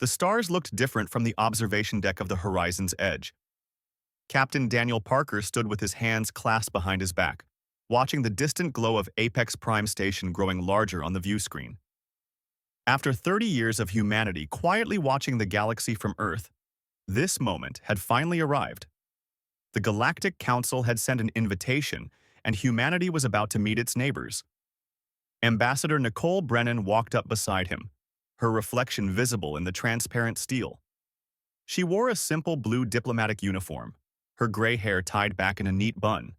The stars looked different from the observation deck of the horizon's edge. Captain Daniel Parker stood with his hands clasped behind his back, watching the distant glow of Apex Prime Station growing larger on the view screen. After 30 years of humanity quietly watching the galaxy from Earth, this moment had finally arrived. The Galactic Council had sent an invitation, and humanity was about to meet its neighbors. Ambassador Nicole Brennan walked up beside him, her reflection visible in the transparent steel. She wore a simple blue diplomatic uniform, her gray hair tied back in a neat bun.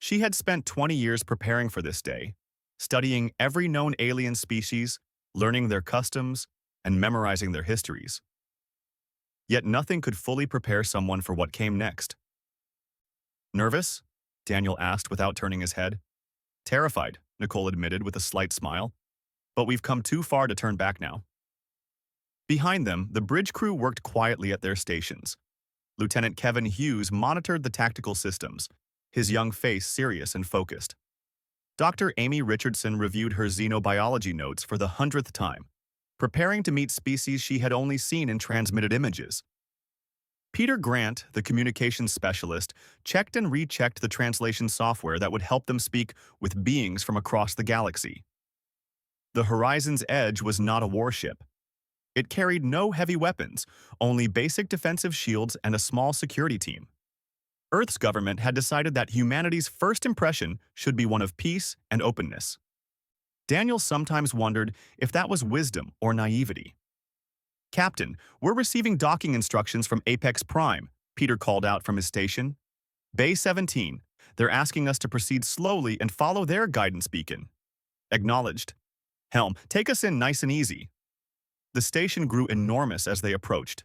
She had spent 20 years preparing for this day, studying every known alien species, learning their customs, and memorizing their histories. Yet nothing could fully prepare someone for what came next. "Nervous?" Daniel asked without turning his head. "Terrified," Nicole admitted with a slight smile. "But we've come too far to turn back now." Behind them, the bridge crew worked quietly at their stations. Lieutenant Kevin Hughes monitored the tactical systems, his young face serious and focused. Dr. Amy Richardson reviewed her xenobiology notes for the 100th time, preparing to meet species she had only seen in transmitted images. Peter Grant, the communications specialist, checked and rechecked the translation software that would help them speak with beings from across the galaxy. The Horizon's Edge was not a warship. It carried no heavy weapons, only basic defensive shields and a small security team. Earth's government had decided that humanity's first impression should be one of peace and openness. Daniel sometimes wondered if that was wisdom or naivety. "Captain, we're receiving docking instructions from Apex Prime," Peter called out from his station. "Bay 17. They're asking us to proceed slowly and follow their guidance beacon." "Acknowledged." "Helm, take us in nice and easy." The station grew enormous as they approached.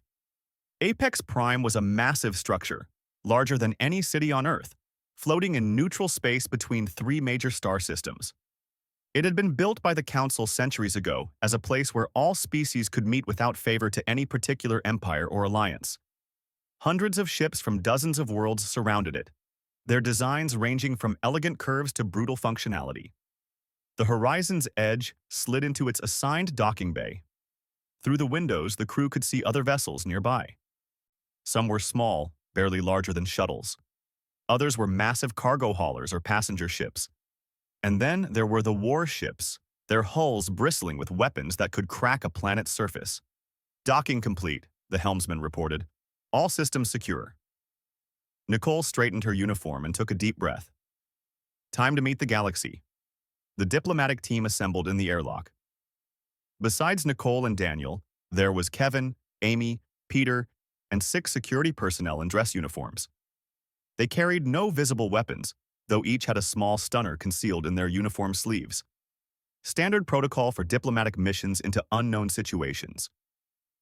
Apex Prime was a massive structure, larger than any city on Earth, floating in neutral space between three major star systems. It had been built by the Council centuries ago as a place where all species could meet without favor to any particular empire or alliance. Hundreds of ships from dozens of worlds surrounded it, their designs ranging from elegant curves to brutal functionality. The Horizon's Edge slid into its assigned docking bay. Through the windows, the crew could see other vessels nearby. Some were small, barely larger than shuttles. Others were massive cargo haulers or passenger ships. And then there were the warships, their hulls bristling with weapons that could crack a planet's surface. "Docking complete," the helmsman reported. "All systems secure." Nicole straightened her uniform and took a deep breath. Time to meet the galaxy. The diplomatic team assembled in the airlock. Besides Nicole and Daniel, there was Kevin, Amy, Peter, and 6 security personnel in dress uniforms. They carried no visible weapons, though each had a small stunner concealed in their uniform sleeves. Standard protocol for diplomatic missions into unknown situations.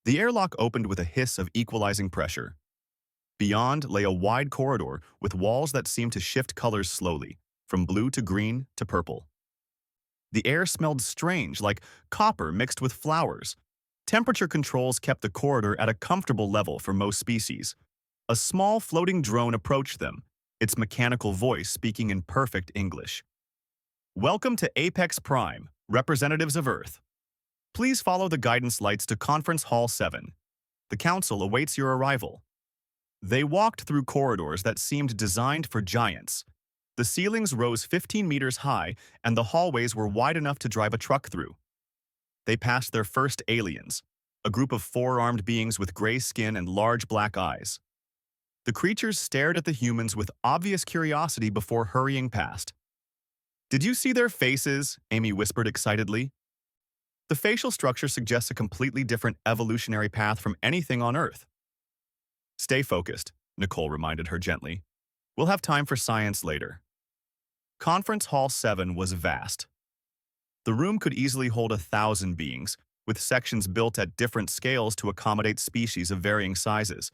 The airlock opened with a hiss of equalizing pressure. Beyond lay a wide corridor with walls that seemed to shift colors slowly, from blue to green to purple. The air smelled strange, like copper mixed with flowers. Temperature controls kept the corridor at a comfortable level for most species. A small floating drone approached them, its mechanical voice speaking in perfect English. "Welcome to Apex Prime, representatives of Earth. Please follow the guidance lights to Conference Hall 7. The Council awaits your arrival." They walked through corridors that seemed designed for giants. The ceilings rose 15 meters high, and the hallways were wide enough to drive a truck through. They passed their first aliens, a group of 4-armed beings with gray skin and large black eyes. The creatures stared at the humans with obvious curiosity before hurrying past. "Did you see their faces?" Amy whispered excitedly. "The facial structure suggests a completely different evolutionary path from anything on Earth." "Stay focused," Nicole reminded her gently. "We'll have time for science later." Conference Hall 7 was vast. The room could easily hold 1,000 beings, with sections built at different scales to accommodate species of varying sizes.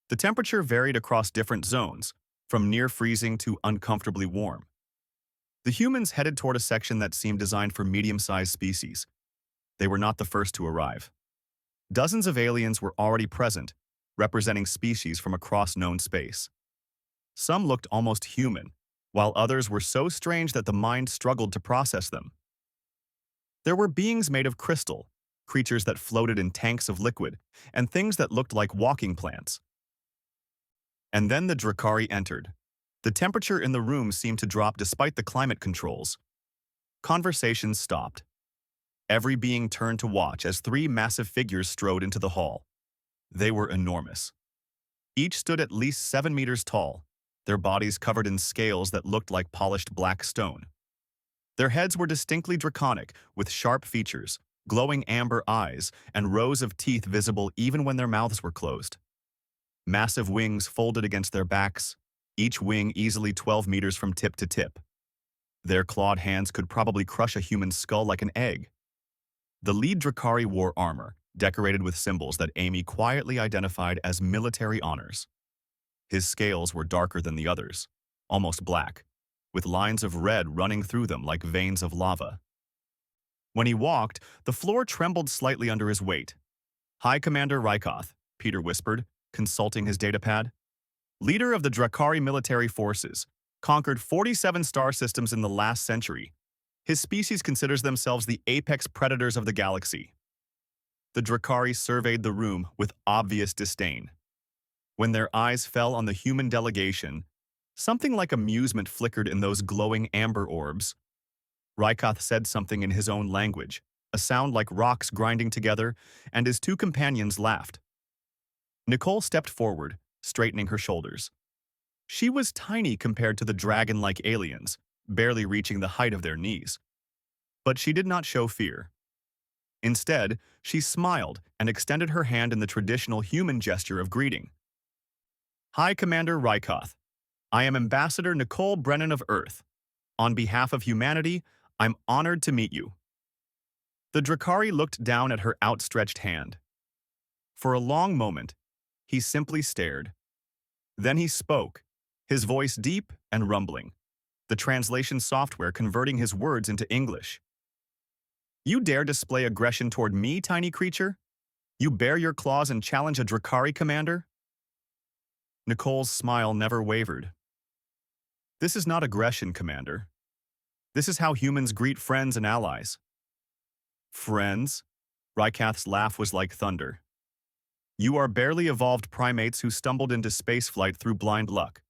The temperature varied across different zones, from near freezing to uncomfortably warm. The humans headed toward a section that seemed designed for medium-sized species. They were not the first to arrive. Dozens of aliens were already present, representing species from across known space. Some looked almost human, while others were so strange that the mind struggled to process them. There were beings made of crystal, creatures that floated in tanks of liquid, and things that looked like walking plants. And then the Drakari entered. The temperature in the room seemed to drop despite the climate controls. Conversations stopped. Every being turned to watch as three massive figures strode into the hall. They were enormous. Each stood at least 7 meters tall, their bodies covered in scales that looked like polished black stone. Their heads were distinctly draconic, with sharp features, glowing amber eyes, and rows of teeth visible even when their mouths were closed. Massive wings folded against their backs, each wing easily 12 meters from tip to tip. Their clawed hands could probably crush a human skull like an egg. The lead Drakari wore armor, decorated with symbols that Amy quietly identified as military honors. His scales were darker than the others, almost black, with lines of red running through them like veins of lava. When he walked, the floor trembled slightly under his weight. "High Commander Rykoth," Peter whispered, consulting his datapad. "Leader of the Drakari military forces, conquered 47 star systems in the last century. His species considers themselves the apex predators of the galaxy." The Drakari surveyed the room with obvious disdain. When their eyes fell on the human delegation, something like amusement flickered in those glowing amber orbs. Rykoth said something in his own language, a sound like rocks grinding together, and his two companions laughed. Nicole stepped forward, straightening her shoulders. She was tiny compared to the dragon-like aliens, barely reaching the height of their knees. But she did not show fear. Instead, she smiled and extended her hand in the traditional human gesture of greeting. "High Commander Rykoth, I am Ambassador Nicole Brennan of Earth. On behalf of humanity, I'm honored to meet you." The Drakari looked down at her outstretched hand. For a long moment, he simply stared. Then he spoke, his voice deep and rumbling, the translation software converting his words into English. "You dare display aggression toward me, tiny creature? You bare your claws and challenge a Drakari commander?" Nicole's smile never wavered. "This is not aggression, Commander. This is how humans greet friends and allies." "Friends?" Rykoth's laugh was like thunder. "You are barely evolved primates who stumbled into spaceflight through blind luck.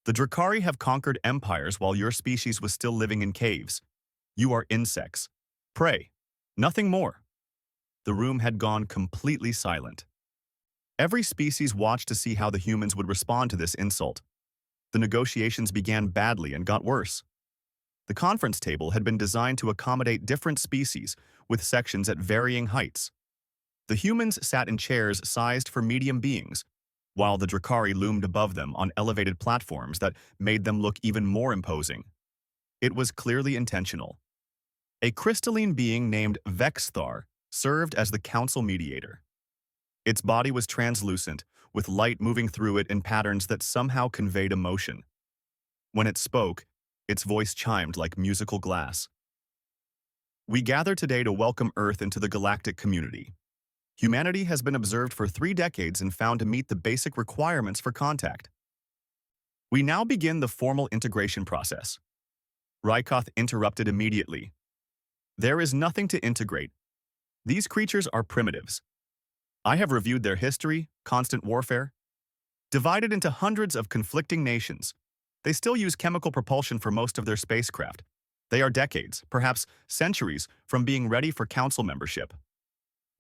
The Drakari have conquered empires while your species was still living in caves. You are insects. Prey. Nothing more." The room had gone completely silent. Every species watched to see how the humans would respond to this insult. The negotiations began badly and got worse. The conference table had been designed to accommodate different species, with sections at varying heights. The humans sat in chairs sized for medium beings, while the Drakari loomed above them on elevated platforms that made them look even more imposing. It was clearly intentional. A crystalline being named Vexthar served as the council mediator. Its body was translucent, with light moving through it in patterns that somehow conveyed emotion. When it spoke, its voice chimed like musical glass. "We gather today to welcome Earth into the galactic community. Humanity has been observed for 3 decades and found to meet the basic requirements for contact. We now begin the formal integration process." Rykoth interrupted immediately. "There is nothing to integrate. These creatures are primitives. I have reviewed their history, constant warfare. Divided into hundreds of conflicting nations, they still use chemical propulsion for most of their spacecraft. They are decades, perhaps centuries, from being ready for council membership."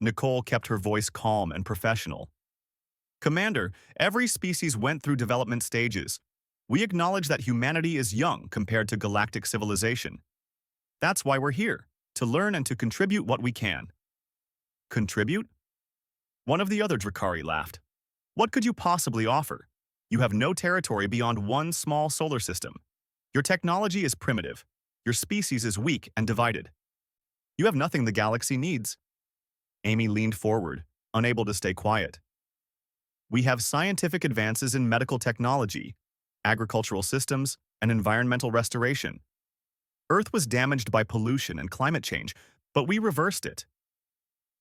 Nicole kept her voice calm and professional. "Commander, every species went through development stages. We acknowledge that humanity is young compared to galactic civilization. That's why we're here, to learn and to contribute what we can." "Contribute?" One of the other Drakari laughed. "What could you possibly offer? You have no territory beyond one small solar system. Your technology is primitive. Your species is weak and divided. You have nothing the galaxy needs." Amy leaned forward, unable to stay quiet. "We have scientific advances in medical technology, agricultural systems, and environmental restoration. Earth was damaged by pollution and climate change, but we reversed it.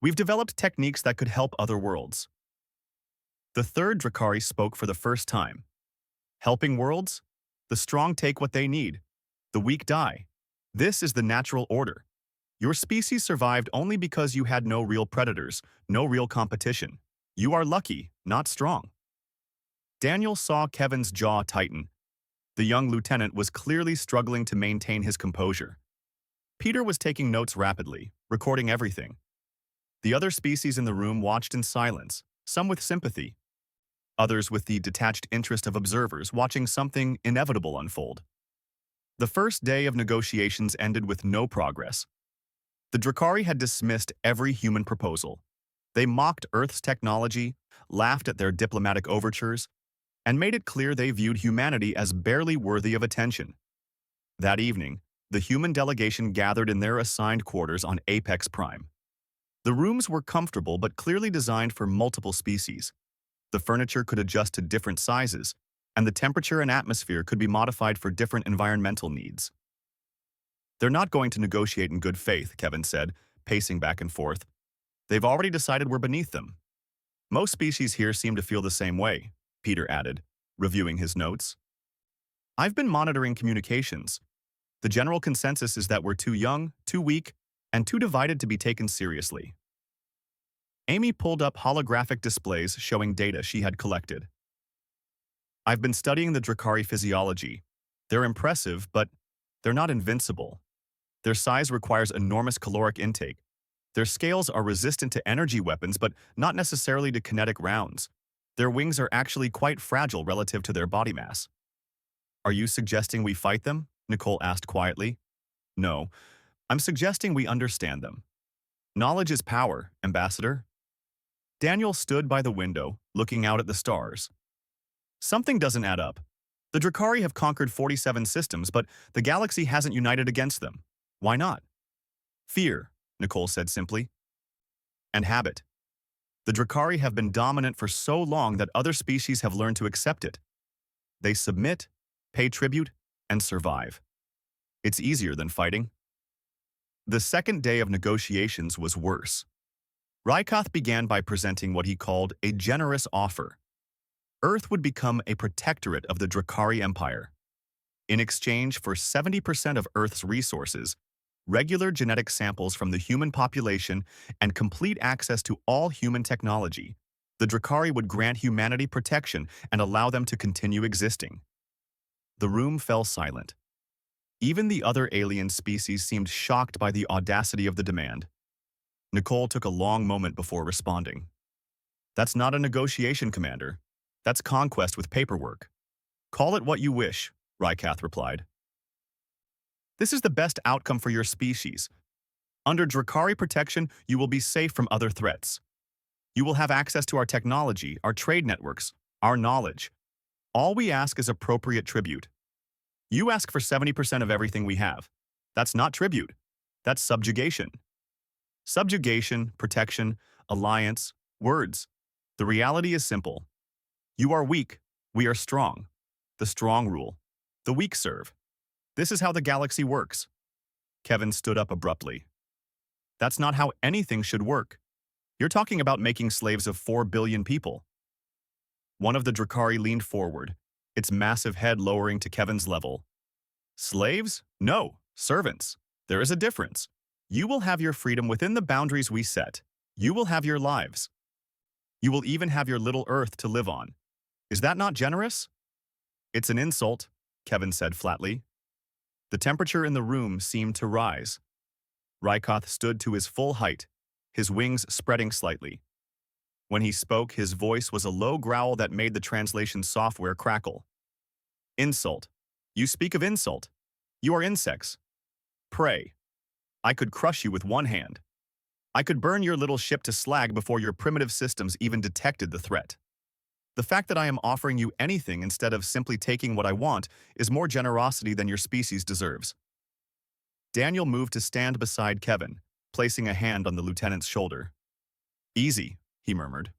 We've developed techniques that could help other worlds." The third Drakari spoke for the first time. "Helping worlds? The strong take what they need. The weak die. This is the natural order. Your species survived only because you had no real predators, no real competition. You are lucky, not strong. Daniel saw Kevin's jaw tighten. The young lieutenant was clearly struggling to maintain his composure. Peter was taking notes rapidly, recording everything. The other species in the room watched in silence, some with sympathy, others with the detached interest of observers watching something inevitable unfold. The first day of negotiations ended with no progress. The Drakari had dismissed every human proposal. They mocked Earth's technology, laughed at their diplomatic overtures, and made it clear they viewed humanity as barely worthy of attention. That evening, the human delegation gathered in their assigned quarters on Apex Prime. The rooms were comfortable but clearly designed for multiple species. The furniture could adjust to different sizes, and the temperature and atmosphere could be modified for different environmental needs. They're not going to negotiate in good faith, Kevin said, pacing back and forth. They've already decided we're beneath them. Most species here seem to feel the same way, Peter added, reviewing his notes. I've been monitoring communications. The general consensus is that we're too young, too weak, and too divided to be taken seriously. Amy pulled up holographic displays showing data she had collected. I've been studying the Drakari physiology. They're impressive, but they're not invincible. Their size requires enormous caloric intake. Their scales are resistant to energy weapons, but not necessarily to kinetic rounds. Their wings are actually quite fragile relative to their body mass. Are you suggesting we fight them? Nicole asked quietly. No, I'm suggesting we understand them. Knowledge is power, Ambassador. Daniel stood by the window, looking out at the stars. Something doesn't add up. The Drakari have conquered 47 systems, but the galaxy hasn't united against them. Why not? Fear, Nicole said simply. And habit. The Drakari have been dominant for so long that other species have learned to accept it. They submit, pay tribute, and survive. It's easier than fighting. The second day of negotiations was worse. Rykoth began by presenting what he called a generous offer. Earth would become a protectorate of the Drakari Empire. In exchange for 70% of Earth's resources, regular genetic samples from the human population, and complete access to all human technology, the Drakari would grant humanity protection and allow them to continue existing. The room fell silent. Even the other alien species seemed shocked by the audacity of the demand. Nicole took a long moment before responding. That's not a negotiation, Commander. That's conquest with paperwork. Call it what you wish, Rykoth replied. This is the best outcome for your species. Under Drakari protection, you will be safe from other threats. You will have access to our technology, our trade networks, our knowledge. All we ask is appropriate tribute. You ask for 70% of everything we have. That's not tribute. That's subjugation. Subjugation, protection, alliance, words. The reality is simple. You are weak. We are strong. The strong rule. The weak serve. This is how the galaxy works. Kevin stood up abruptly. That's not how anything should work. You're talking about making slaves of 4 billion people. One of the Drakari leaned forward, its massive head lowering to Kevin's level. Slaves? No, servants. There is a difference. You will have your freedom within the boundaries we set. You will have your lives. You will even have your little Earth to live on. Is that not generous? It's an insult, Kevin said flatly. The temperature in the room seemed to rise. Rykoth stood to his full height, his wings spreading slightly. When he spoke, his voice was a low growl that made the translation software crackle. Insult. You speak of insult. You are insects. Prey. I could crush you with one hand. I could burn your little ship to slag before your primitive systems even detected the threat. The fact that I am offering you anything instead of simply taking what I want is more generosity than your species deserves. Daniel moved to stand beside Kevin, placing a hand on the lieutenant's shoulder. Easy, he murmured.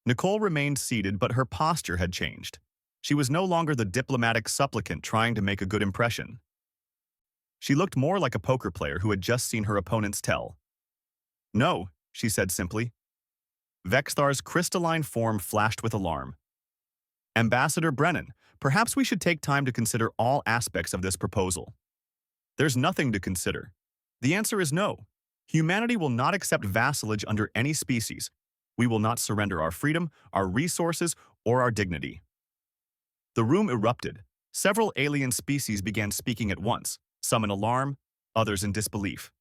Nicole remained seated, but her posture had changed. She was no longer the diplomatic supplicant trying to make a good impression. She looked more like a poker player who had just seen her opponent's tell. No, she said simply. Vexthar's crystalline form flashed with alarm. Ambassador Brennan, perhaps we should take time to consider all aspects of this proposal. There's nothing to consider. The answer is no. Humanity will not accept vassalage under any species. We will not surrender our freedom, our resources, or our dignity. The room erupted. Several alien species began speaking at once, some in alarm, others in disbelief.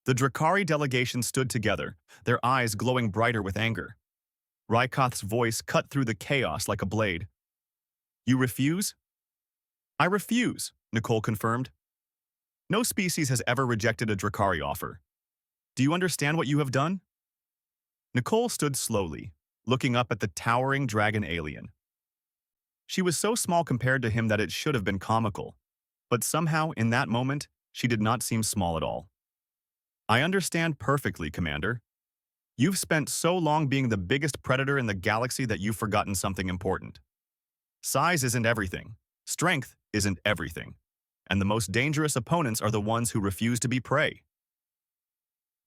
The Drakari delegation stood together, their eyes glowing brighter with anger. Rykoth's voice cut through the chaos like a blade. You refuse? I refuse, Nicole confirmed. No species has ever rejected a Drakari offer. Do you understand what you have done? Nicole stood slowly, looking up at the towering dragon alien. She was so small compared to him that it should have been comical, but somehow, in that moment, she did not seem small at all. I understand perfectly, Commander. You've spent so long being the biggest predator in the galaxy that you've forgotten something important. Size isn't everything. Strength isn't everything. And the most dangerous opponents are the ones who refuse to be prey.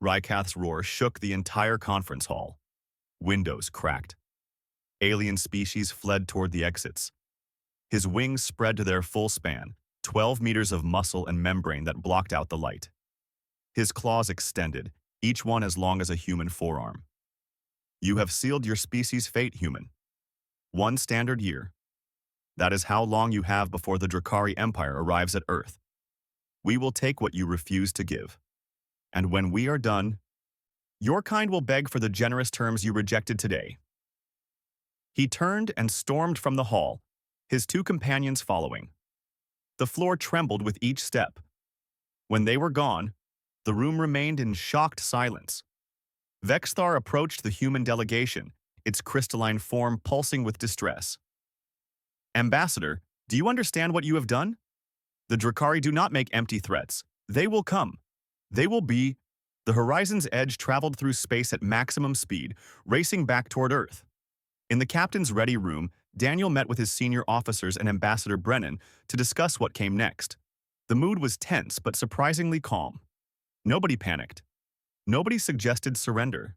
Rykoth's roar shook the entire conference hall. Windows cracked. Alien species fled toward the exits. His wings spread to their full span, 12 meters of muscle and membrane that blocked out the light. His claws extended, each one as long as a human forearm. You have sealed your species' fate, human. 1 standard year. That is how long you have before the Drakari Empire arrives at Earth. We will take what you refuse to give. And when we are done, your kind will beg for the generous terms you rejected today. He turned and stormed from the hall, his 2 companions following. The floor trembled with each step. When they were gone, the room remained in shocked silence. Vexthar approached the human delegation, its crystalline form pulsing with distress. Ambassador, do you understand what you have done? The Drakari do not make empty threats. They will come. They will be. The horizon's edge traveled through space at maximum speed, racing back toward Earth. In the captain's ready room, Daniel met with his senior officers and Ambassador Brennan to discuss what came next. The mood was tense but surprisingly calm. Nobody panicked. Nobody suggested surrender.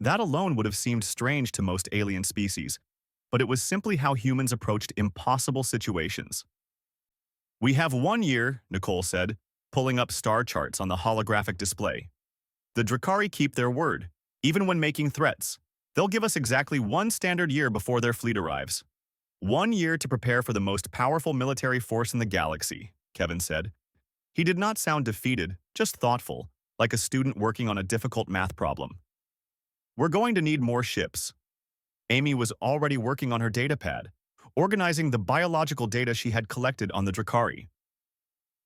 That alone would have seemed strange to most alien species, but it was simply how humans approached impossible situations. We have 1 year, Nicole said, pulling up star charts on the holographic display. The Drakari keep their word, even when making threats. They'll give us exactly 1 standard year before their fleet arrives. 1 year to prepare for the most powerful military force in the galaxy, Kevin said. He did not sound defeated, just thoughtful, like a student working on a difficult math problem. We're going to need more ships. Amy was already working on her datapad, organizing the biological data she had collected on the Drakari.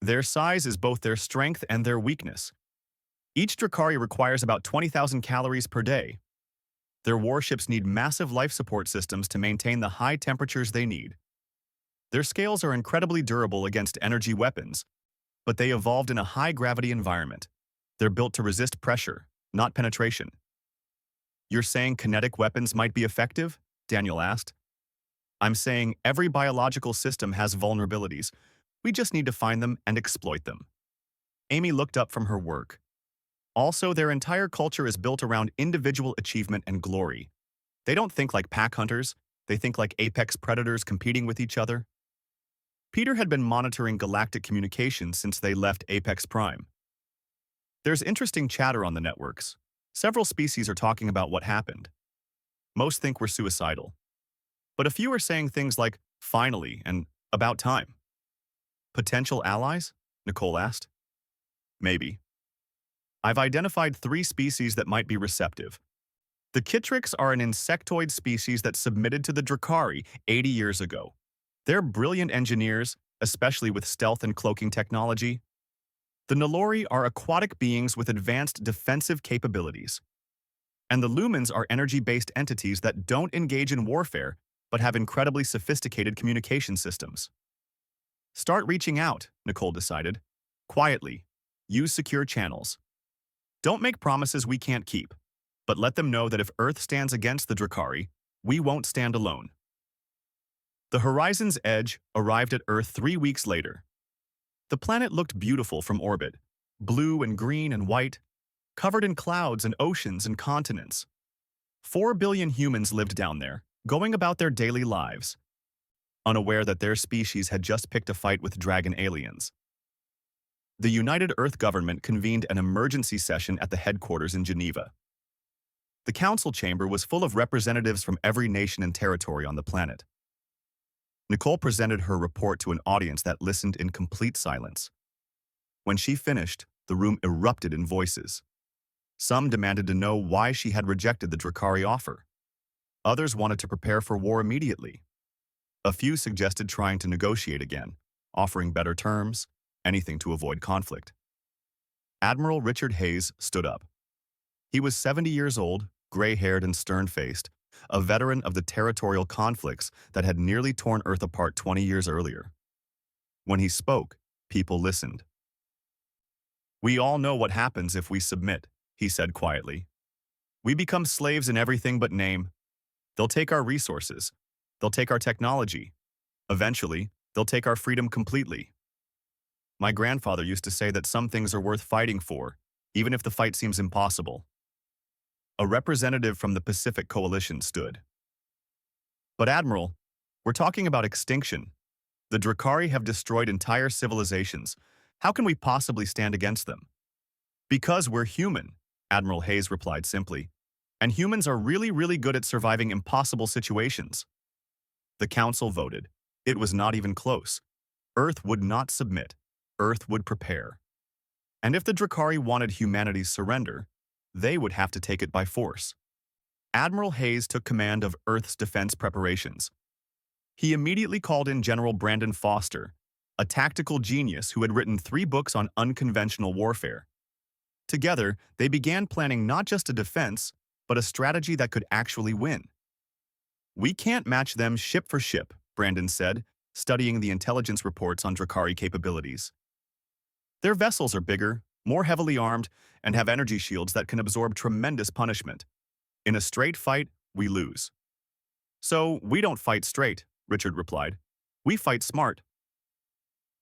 Their size is both their strength and their weakness. Each Drakari requires about 20,000 calories per day. Their warships need massive life support systems to maintain the high temperatures they need. Their scales are incredibly durable against energy weapons, but they evolved in a high-gravity environment. They're built to resist pressure, not penetration. You're saying kinetic weapons might be effective? Daniel asked. I'm saying every biological system has vulnerabilities. We just need to find them and exploit them. Amy looked up from her work. Also, their entire culture is built around individual achievement and glory. They don't think like pack hunters. They think like apex predators competing with each other. Peter had been monitoring galactic communications since they left Apex Prime. There's interesting chatter on the networks. Several species are talking about what happened. Most think we're suicidal. But a few are saying things like, finally, and about time. Potential allies? Nicole asked. Maybe. I've identified 3 species that might be receptive. The Kitrix are an insectoid species that submitted to the Drakari 80 years ago. They're brilliant engineers, especially with stealth and cloaking technology. The Nalori are aquatic beings with advanced defensive capabilities. And the Lumens are energy-based entities that don't engage in warfare, but have incredibly sophisticated communication systems. Start reaching out, Nicole decided. Quietly. Use secure channels. Don't make promises we can't keep, but let them know that if Earth stands against the Drakari, we won't stand alone. The Horizon's Edge arrived at Earth 3 weeks later. The planet looked beautiful from orbit, blue and green and white, covered in clouds and oceans and continents. 4 billion humans lived down there, going about their daily lives, unaware that their species had just picked a fight with dragon aliens. The United Earth government convened an emergency session at the headquarters in Geneva. The council chamber was full of representatives from every nation and territory on the planet. Nicole presented her report to an audience that listened in complete silence. When she finished, the room erupted in voices. Some demanded to know why she had rejected the Drakari offer. Others wanted to prepare for war immediately. A few suggested trying to negotiate again, offering better terms, anything to avoid conflict. Admiral Richard Hayes stood up. He was 70 years old, gray-haired and stern-faced, a veteran of the territorial conflicts that had nearly torn Earth apart 20 years earlier. When he spoke, people listened. "We all know what happens if we submit," he said quietly. "We become slaves in everything but name. They'll take our resources. They'll take our technology. Eventually, they'll take our freedom completely. My grandfather used to say that some things are worth fighting for, even if the fight seems impossible." A representative from the Pacific Coalition stood. "But Admiral, we're talking about extinction. The Drakari have destroyed entire civilizations. How can we possibly stand against them?" "Because we're human," Admiral Hayes replied simply. "And humans are really, really good at surviving impossible situations." The council voted. It was not even close. Earth would not submit. Earth would prepare. And if the Drakari wanted humanity's surrender, they would have to take it by force. Admiral Hayes took command of Earth's defense preparations. He immediately called in General Brandon Foster, a tactical genius who had written 3 books on unconventional warfare. Together, they began planning not just a defense, but a strategy that could actually win. "We can't match them ship for ship," Brandon said, studying the intelligence reports on Drakari capabilities. "Their vessels are bigger, more heavily armed, and have energy shields that can absorb tremendous punishment. In a straight fight, we lose." "So we don't fight straight," Richard replied. "We fight smart."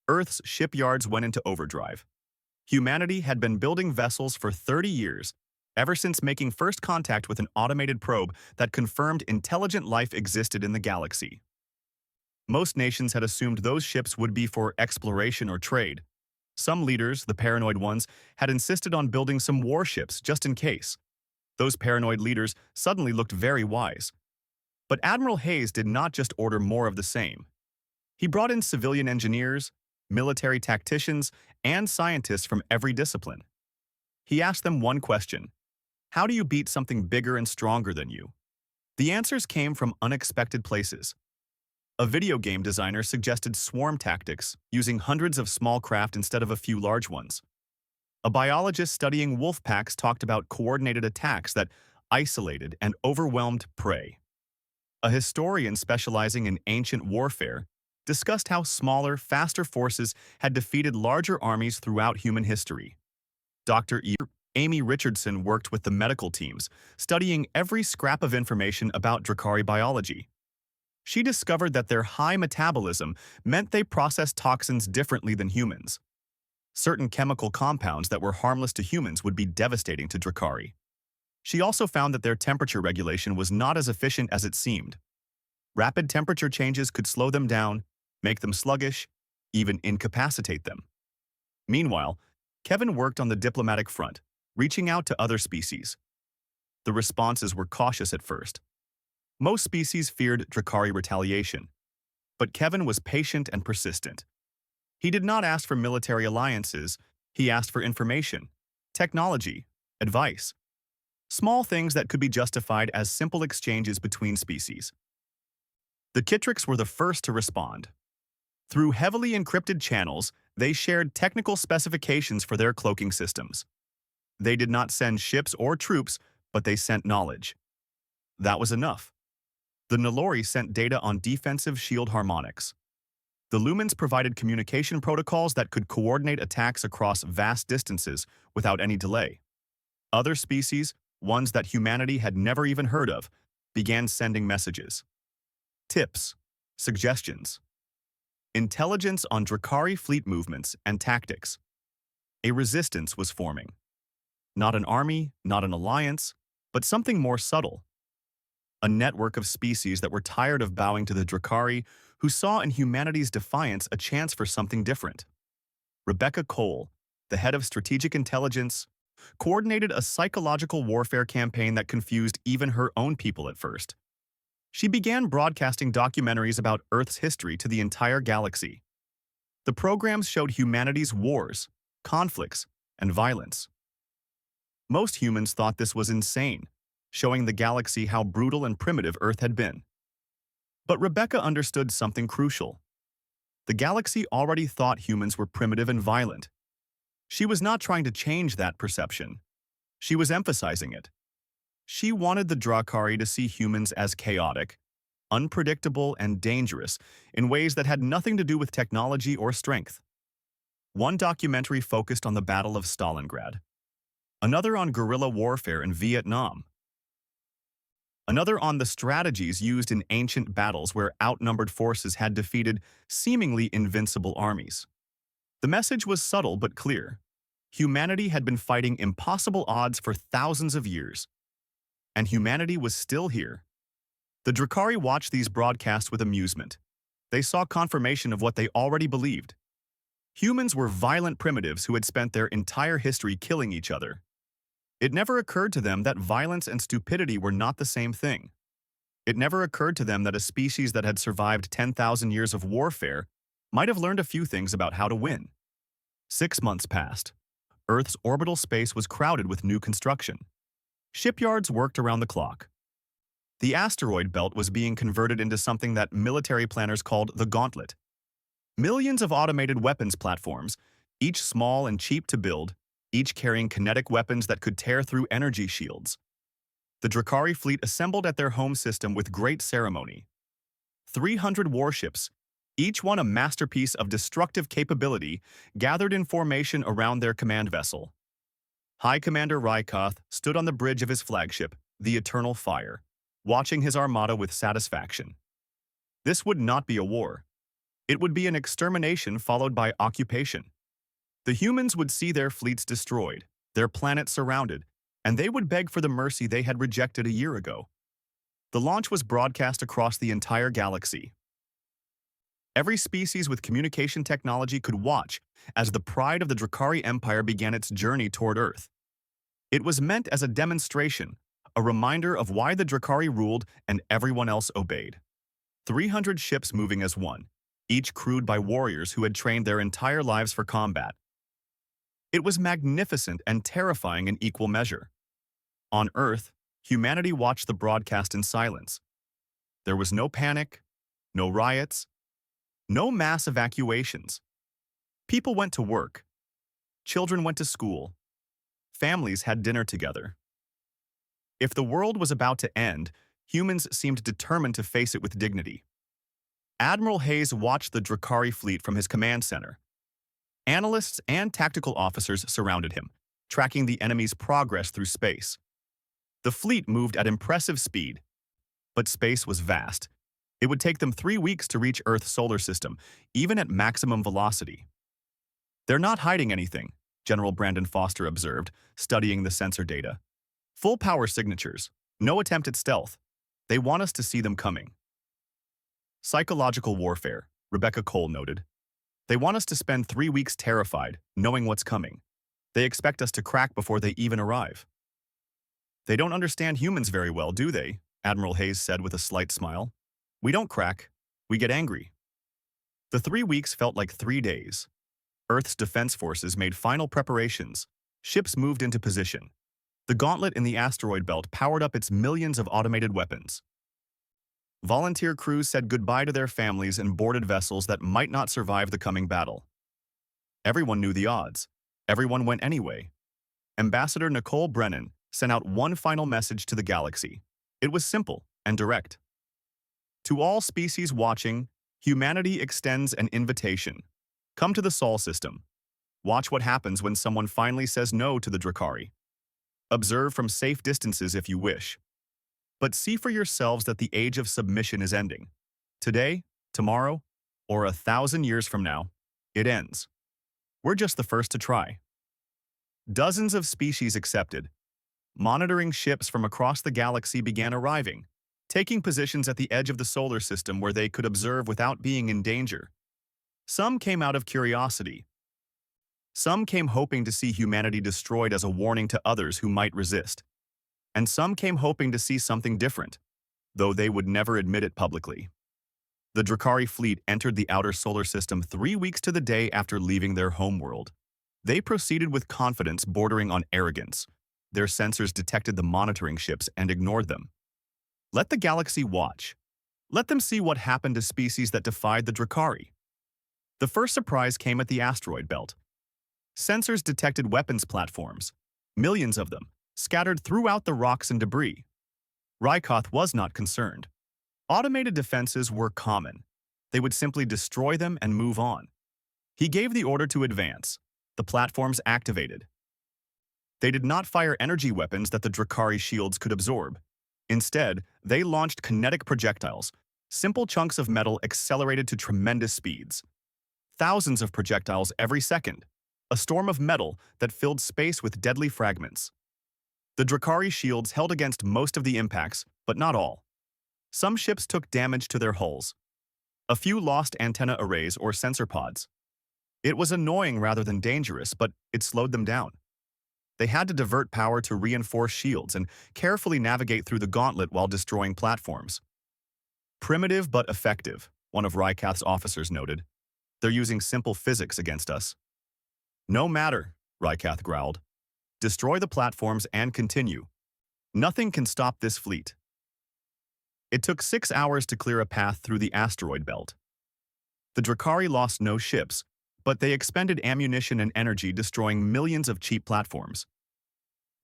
Earth's shipyards went into overdrive. Humanity had been building vessels for 30 years, ever since making first contact with an automated probe that confirmed intelligent life existed in the galaxy. Most nations had assumed those ships would be for exploration or trade. Some leaders, the paranoid ones, had insisted on building some warships just in case. Those paranoid leaders suddenly looked very wise. But Admiral Hayes did not just order more of the same. He brought in civilian engineers, military tacticians, and scientists from every discipline. He asked them one question: how do you beat something bigger and stronger than you? The answers came from unexpected places. A video game designer suggested swarm tactics, using hundreds of small craft instead of a few large ones. A biologist studying wolf packs talked about coordinated attacks that isolated and overwhelmed prey. A historian specializing in ancient warfare discussed how smaller, faster forces had defeated larger armies throughout human history. Dr. Amy Richardson worked with the medical teams, studying every scrap of information about Drakari biology. She discovered that their high metabolism meant they processed toxins differently than humans. Certain chemical compounds that were harmless to humans would be devastating to Drakari. She also found that their temperature regulation was not as efficient as it seemed. Rapid temperature changes could slow them down, make them sluggish, even incapacitate them. Meanwhile, Kevin worked on the diplomatic front, reaching out to other species. The responses were cautious at first. Most species feared Drakari retaliation, but Kevin was patient and persistent. He did not ask for military alliances, he asked for information, technology, advice. Small things that could be justified as simple exchanges between species. The Kitrix were the first to respond. Through heavily encrypted channels, they shared technical specifications for their cloaking systems. They did not send ships or troops, but they sent knowledge. That was enough. The Nalori sent data on defensive shield harmonics. The Lumens provided communication protocols that could coordinate attacks across vast distances without any delay. Other species, ones that humanity had never even heard of, began sending messages. Tips, suggestions. Intelligence on Drakari fleet movements and tactics. A resistance was forming. Not an army, not an alliance, but something more subtle. A network of species that were tired of bowing to the Drakari, who saw in humanity's defiance a chance for something different. Rebecca Cole, the head of strategic intelligence, coordinated a psychological warfare campaign that confused even her own people at first. She began broadcasting documentaries about Earth's history to the entire galaxy. The programs showed humanity's wars, conflicts, and violence. Most humans thought this was insane, showing the galaxy how brutal and primitive Earth had been. But Rebecca understood something crucial. The galaxy already thought humans were primitive and violent. She was not trying to change that perception. She was emphasizing it. She wanted the Drakari to see humans as chaotic, unpredictable, and dangerous in ways that had nothing to do with technology or strength. One documentary focused on the Battle of Stalingrad, another on guerrilla warfare in Vietnam, another on the strategies used in ancient battles where outnumbered forces had defeated seemingly invincible armies. The message was subtle but clear. Humanity had been fighting impossible odds for thousands of years, and humanity was still here. The Drakari watched these broadcasts with amusement. They saw confirmation of what they already believed. Humans were violent primitives who had spent their entire history killing each other. It never occurred to them that violence and stupidity were not the same thing. It never occurred to them that a species that had survived 10,000 years of warfare might have learned a few things about how to win. 6 months passed. Earth's orbital space was crowded with new construction. Shipyards worked around the clock. The asteroid belt was being converted into something that military planners called the Gauntlet. Millions of automated weapons platforms, each small and cheap to build, each carrying kinetic weapons that could tear through energy shields. The Drakari fleet assembled at their home system with great ceremony. 300 warships, each one a masterpiece of destructive capability, gathered in formation around their command vessel. High Commander Rykoth stood on the bridge of his flagship, the Eternal Fire, watching his armada with satisfaction. This would not be a war. It would be an extermination followed by occupation. The humans would see their fleets destroyed, their planet surrounded, and they would beg for the mercy they had rejected a year ago. The launch was broadcast across the entire galaxy. Every species with communication technology could watch as the pride of the Drakari Empire began its journey toward Earth. It was meant as a demonstration, a reminder of why the Drakari ruled and everyone else obeyed. 300 ships moving as one, each crewed by warriors who had trained their entire lives for combat. It was magnificent and terrifying in equal measure. On Earth, humanity watched the broadcast in silence. There was no panic, no riots, no mass evacuations. People went to work. Children went to school. Families had dinner together. If the world was about to end, humans seemed determined to face it with dignity. Admiral Hayes watched the Drakari fleet from his command center. Analysts and tactical officers surrounded him, tracking the enemy's progress through space. The fleet moved at impressive speed, but space was vast. It would take them 3 weeks to reach Earth's solar system, even at maximum velocity. "They're not hiding anything," General Brandon Foster observed, studying the sensor data. "Full power signatures, no attempt at stealth. They want us to see them coming." Psychological warfare, Rebecca Cole noted. "They want us to spend 3 weeks terrified, knowing what's coming. They expect us to crack before they even arrive." "They don't understand humans very well, do they?" Admiral Hayes said with a slight smile. "We don't crack. We get angry." The 3 weeks felt like 3 days. Earth's defense forces made final preparations. Ships moved into position. The gauntlet in the asteroid belt powered up its millions of automated weapons. Volunteer crews said goodbye to their families and boarded vessels that might not survive the coming battle. Everyone knew the odds. Everyone went anyway. Ambassador Nicole Brennan sent out one final message to the galaxy. It was simple and direct. "To all species watching, humanity extends an invitation. Come to the Sol system. Watch what happens when someone finally says no to the Drakari. Observe from safe distances if you wish. But see for yourselves that the age of submission is ending. Today, tomorrow, or 1,000 years from now, it ends. We're just the first to try." Dozens of species accepted. Monitoring ships from across the galaxy began arriving, taking positions at the edge of the solar system where they could observe without being in danger. Some came out of curiosity. Some came hoping to see humanity destroyed as a warning to others who might resist. And some came hoping to see something different, though they would never admit it publicly. The Drakari fleet entered the outer solar system 3 weeks to the day after leaving their homeworld. They proceeded with confidence bordering on arrogance. Their sensors detected the monitoring ships and ignored them. Let the galaxy watch. Let them see what happened to species that defied the Drakari. The first surprise came at the asteroid belt. Sensors detected weapons platforms, millions of them, scattered throughout the rocks and debris. Rykoth was not concerned. Automated defenses were common. They would simply destroy them and move on. He gave the order to advance. The platforms activated. They did not fire energy weapons that the Drakari shields could absorb. Instead, they launched kinetic projectiles, simple chunks of metal accelerated to tremendous speeds. Thousands of projectiles every second, a storm of metal that filled space with deadly fragments. The Drakari shields held against most of the impacts, but not all. Some ships took damage to their hulls. A few lost antenna arrays or sensor pods. It was annoying rather than dangerous, but it slowed them down. They had to divert power to reinforce shields and carefully navigate through the gauntlet while destroying platforms. Primitive but effective, one of Rykoth's officers noted. They're using simple physics against us. No matter, Rykoth growled. Destroy the platforms and continue. Nothing can stop this fleet. It took 6 hours to clear a path through the asteroid belt. The Drakari lost no ships, but they expended ammunition and energy destroying millions of cheap platforms.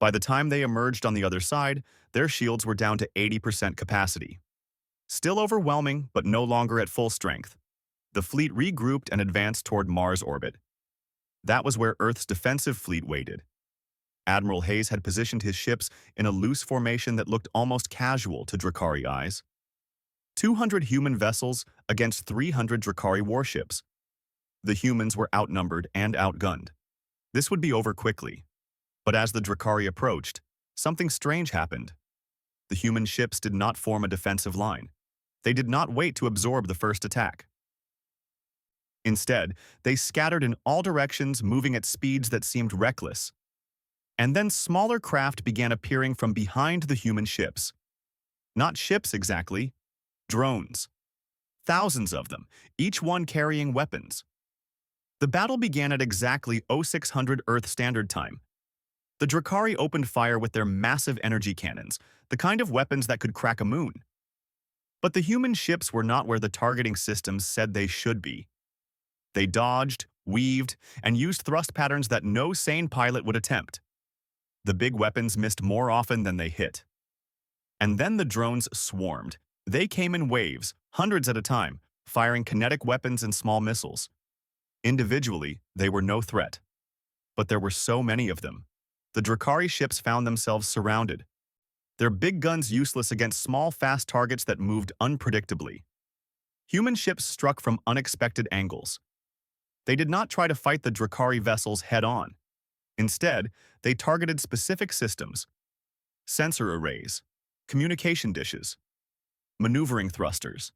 By the time they emerged on the other side, their shields were down to 80% capacity. Still overwhelming, but no longer at full strength. The fleet regrouped and advanced toward Mars orbit. That was where Earth's defensive fleet waited. Admiral Hayes had positioned his ships in a loose formation that looked almost casual to Drakari eyes. 200 human vessels against 300 Drakari warships. The humans were outnumbered and outgunned. This would be over quickly. But as the Drakari approached, something strange happened. The human ships did not form a defensive line. They did not wait to absorb the first attack. Instead, they scattered in all directions, moving at speeds that seemed reckless. And then smaller craft began appearing from behind the human ships. Not ships exactly, drones. Thousands of them, each one carrying weapons. The battle began at exactly 0600 Earth Standard Time. The Drakari opened fire with their massive energy cannons, the kind of weapons that could crack a moon. But the human ships were not where the targeting systems said they should be. They dodged, weaved, and used thrust patterns that no sane pilot would attempt. The big weapons missed more often than they hit. And then the drones swarmed. They came in waves, hundreds at a time, firing kinetic weapons and small missiles. Individually, they were no threat. But there were so many of them. The Drakari ships found themselves surrounded. Their big guns useless against small, fast targets that moved unpredictably. Human ships struck from unexpected angles. They did not try to fight the Drakari vessels head-on. Instead, they targeted specific systems, sensor arrays, communication dishes, maneuvering thrusters.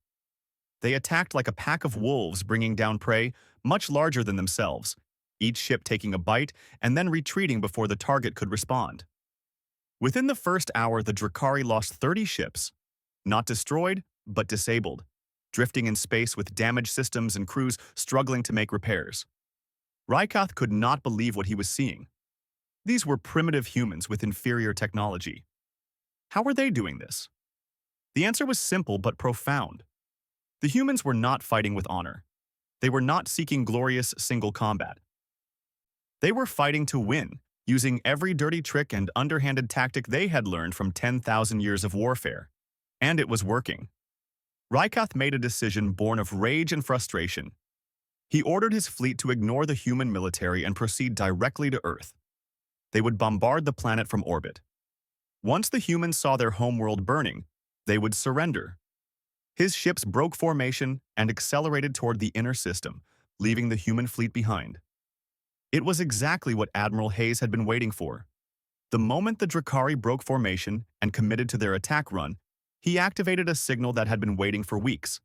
They attacked like a pack of wolves, bringing down prey much larger than themselves, each ship taking a bite and then retreating before the target could respond. Within the first hour, the Drakari lost 30 ships, not destroyed, but disabled, drifting in space with damaged systems and crews struggling to make repairs. Rykoth could not believe what he was seeing. These were primitive humans with inferior technology. How were they doing this? The answer was simple but profound. The humans were not fighting with honor. They were not seeking glorious single combat. They were fighting to win, using every dirty trick and underhanded tactic they had learned from 10,000 years of warfare. And it was working. Rykoth made a decision born of rage and frustration. He ordered his fleet to ignore the human military and proceed directly to Earth. They would bombard the planet from orbit. Once the humans saw their homeworld burning, they would surrender. His ships broke formation and accelerated toward the inner system, leaving the human fleet behind. It was exactly what Admiral Hayes had been waiting for. The moment the Drakari broke formation and committed to their attack run, he activated a signal that had been waiting for weeks.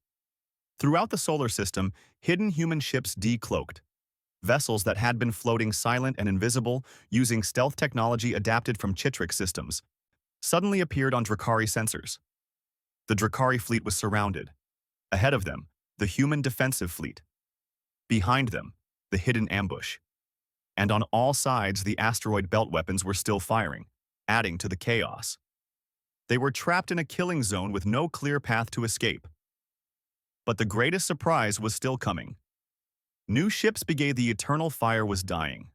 Throughout the solar system, hidden human ships decloaked. vessels that had been floating silent and invisible, using stealth technology adapted from Chitric systems, suddenly appeared on Drakari sensors. The Drakari fleet was surrounded. Ahead of them, the human defensive fleet. Behind them, the hidden ambush. And on all sides, the asteroid belt weapons were still firing, adding to the chaos. They were trapped in a killing zone with no clear path to escape. But the greatest surprise was still coming. New ships began. The eternal fire was dying.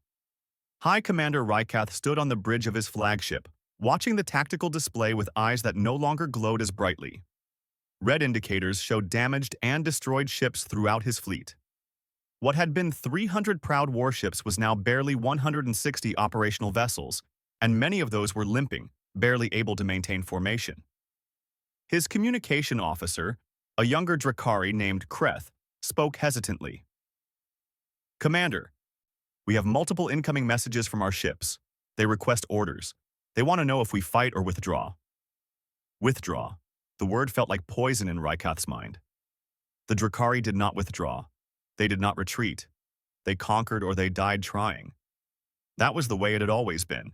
High Commander Rykath stood on the bridge of his flagship, watching the tactical display with eyes that no longer glowed as brightly. Red indicators showed damaged and destroyed ships throughout his fleet. What had been 300 proud warships was now barely 160 operational vessels, and many of those were limping, barely able to maintain formation. His communication officer, a younger Drakari named Kreth, spoke hesitantly. "Commander, we have multiple incoming messages from our ships. They request orders. They want to know if we fight or withdraw." Withdraw. The word felt like poison in Rykath's mind. The Drakari did not withdraw. They did not retreat. They conquered or they died trying. That was the way it had always been.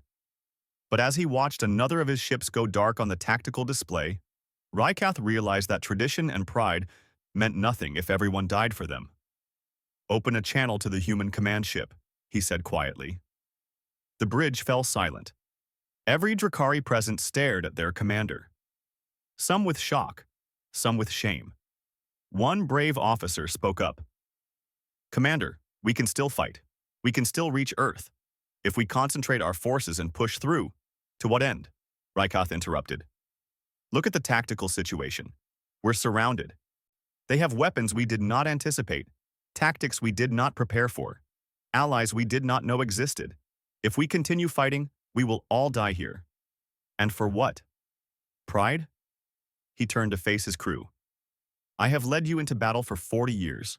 But as he watched another of his ships go dark on the tactical display, Rykath realized that tradition and pride meant nothing if everyone died for them. "Open a channel to the human command ship," he said quietly. The bridge fell silent. Every Drakari present stared at their commander. Some with shock, some with shame. One brave officer spoke up. "Commander, we can still fight. We can still reach Earth. If we concentrate our forces and push through." "To what end?" Rykath interrupted. "Look at the tactical situation. We're surrounded. They have weapons we did not anticipate, tactics we did not prepare for, allies we did not know existed. If we continue fighting, we will all die here. And for what? Pride?" He turned to face his crew. "I have led you into battle for 40 years.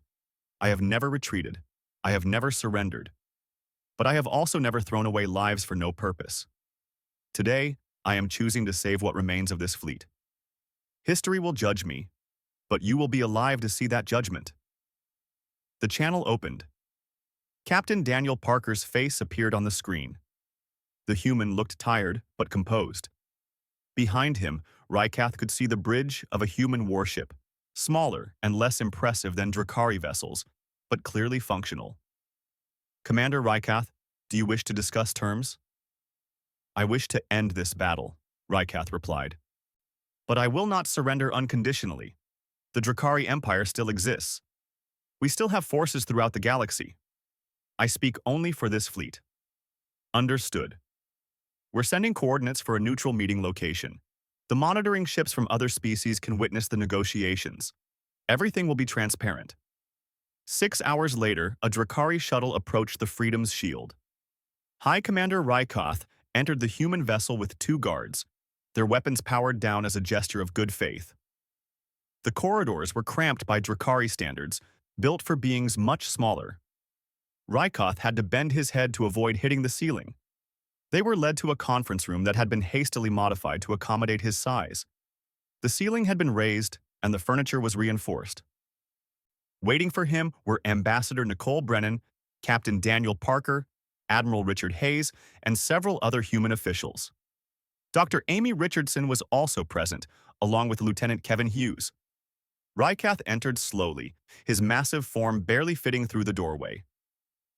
I have never retreated. I have never surrendered. But I have also never thrown away lives for no purpose. Today, I am choosing to save what remains of this fleet. History will judge me, but you will be alive to see that judgment." The channel opened. Captain Daniel Parker's face appeared on the screen. The human looked tired but composed. Behind him, Rykath could see the bridge of a human warship, smaller and less impressive than Drakari vessels, but clearly functional. "Commander Rykath, do you wish to discuss terms?" "I wish to end this battle," Rykath replied. "But I will not surrender unconditionally. The Drakari Empire still exists. We still have forces throughout the galaxy. I speak only for this fleet." "Understood. We're sending coordinates for a neutral meeting location. The monitoring ships from other species can witness the negotiations. Everything will be transparent." 6 hours later, a Drakari shuttle approached the Freedom's shield. High Commander Rykath entered the human vessel with 2 guards, their weapons powered down as a gesture of good faith. The corridors were cramped by Drakari standards, built for beings much smaller. Rykath had to bend his head to avoid hitting the ceiling. They were led to a conference room that had been hastily modified to accommodate his size. The ceiling had been raised, and the furniture was reinforced. Waiting for him were Ambassador Nicole Brennan, Captain Daniel Parker, Admiral Richard Hayes, and several other human officials. Dr. Amy Richardson was also present, along with Lieutenant Kevin Hughes. Rykath entered slowly, his massive form barely fitting through the doorway.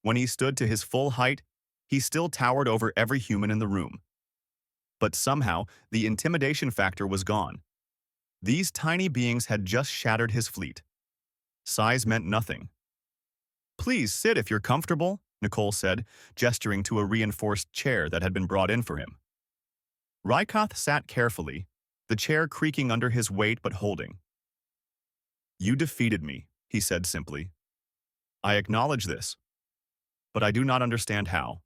When he stood to his full height, he still towered over every human in the room. But somehow, the intimidation factor was gone. These tiny beings had just shattered his fleet. Size meant nothing. "Please sit if you're comfortable," Nicole said, gesturing to a reinforced chair that had been brought in for him. Rykath sat carefully, the chair creaking under his weight but holding. "You defeated me," he said simply. "I acknowledge this. But I do not understand how.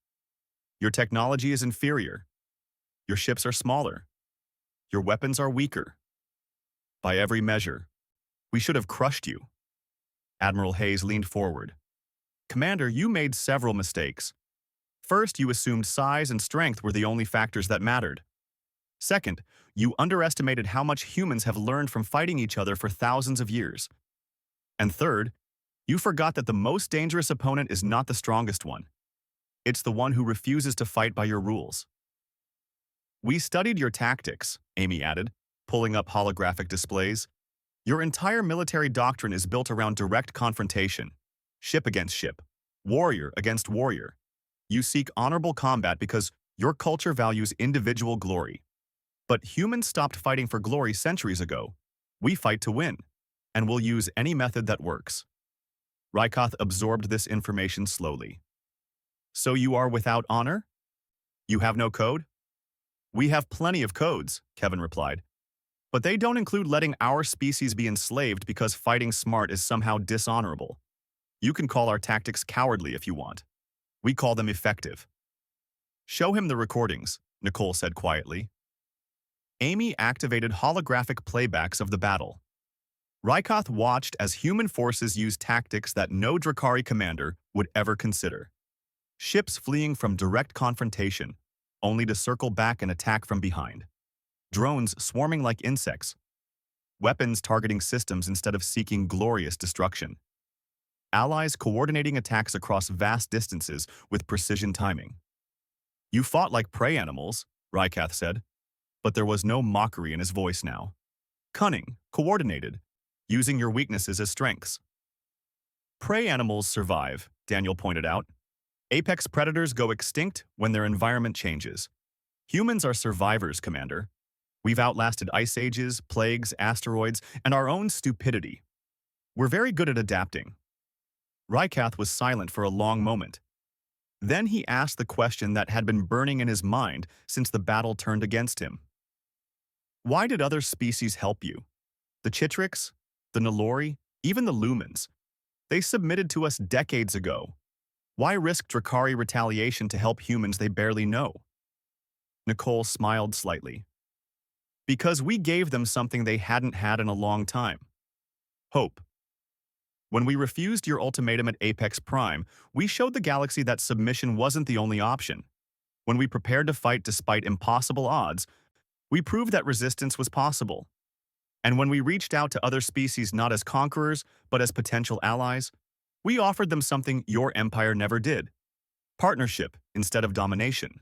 Your technology is inferior. Your ships are smaller. Your weapons are weaker. By every measure, we should have crushed you." Admiral Hayes leaned forward. "Commander, you made several mistakes. First, you assumed size and strength were the only factors that mattered. Second, you underestimated how much humans have learned from fighting each other for thousands of years. And third, You forgot that the most dangerous opponent is not the strongest one. It's the one who refuses to fight by your rules. We studied your tactics, Amy added, pulling up holographic displays. Your entire military doctrine is built around direct confrontation, ship against ship, warrior against warrior. You seek honorable combat because your culture values individual glory. But humans stopped fighting for glory centuries ago. We fight to win, and we'll use any method that works. Rykoth absorbed this information slowly. So you are without honor? You have no code? We have plenty of codes, Kevin replied. But they don't include letting our species be enslaved because fighting smart is somehow dishonorable. You can call our tactics cowardly if you want. We call them effective. Show him the recordings, Nicole said quietly. Amy activated holographic playbacks of the battle. Rykoth watched as human forces used tactics that no Drakari commander would ever consider. Ships fleeing from direct confrontation, only to circle back and attack from behind. Drones swarming like insects. Weapons targeting systems instead of seeking glorious destruction. Allies coordinating attacks across vast distances with precision timing. You fought like prey animals, Rykoth said, but there was no mockery in his voice now. Cunning, coordinated, using your weaknesses as strengths. Prey animals survive, Daniel pointed out. Apex predators go extinct when their environment changes. Humans are survivors, Commander. We've outlasted ice ages, plagues, asteroids, and our own stupidity. We're very good at adapting. Rykoth was silent for a long moment. Then he asked the question that had been burning in his mind since the battle turned against him. Why did other species help you? The Chitrix, the Nalori, even the Lumens. They submitted to us decades ago. Why risk Drakari retaliation to help humans they barely know? Nicole smiled slightly. Because we gave them something they hadn't had in a long time. Hope. When we refused your ultimatum at Apex Prime, we showed the galaxy that submission wasn't the only option. When we prepared to fight despite impossible odds, we proved that resistance was possible. And when we reached out to other species not as conquerors, but as potential allies, we offered them something your empire never did. Partnership instead of domination.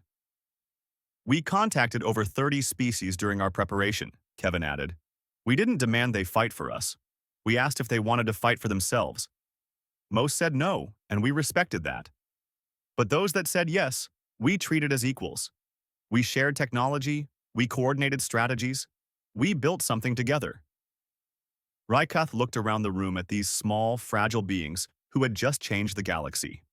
We contacted over 30 species during our preparation, Kevin added. We didn't demand they fight for us. We asked if they wanted to fight for themselves. Most said no, and we respected that. But those that said yes, we treated as equals. We shared technology, we coordinated strategies, we built something together. Rykoth looked around the room at these small, fragile beings who had just changed the galaxy.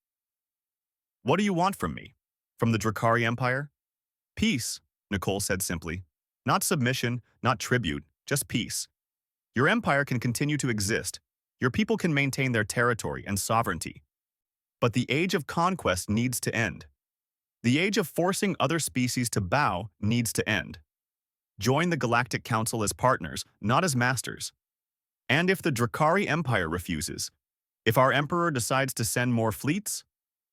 What do you want from me? From the Drakari Empire? Peace, Nicole said simply. Not submission, not tribute, just peace. Your empire can continue to exist. Your people can maintain their territory and sovereignty. But the age of conquest needs to end. The age of forcing other species to bow needs to end. Join the Galactic Council as partners, not as masters. And if the Drakari Empire refuses, if our emperor decides to send more fleets,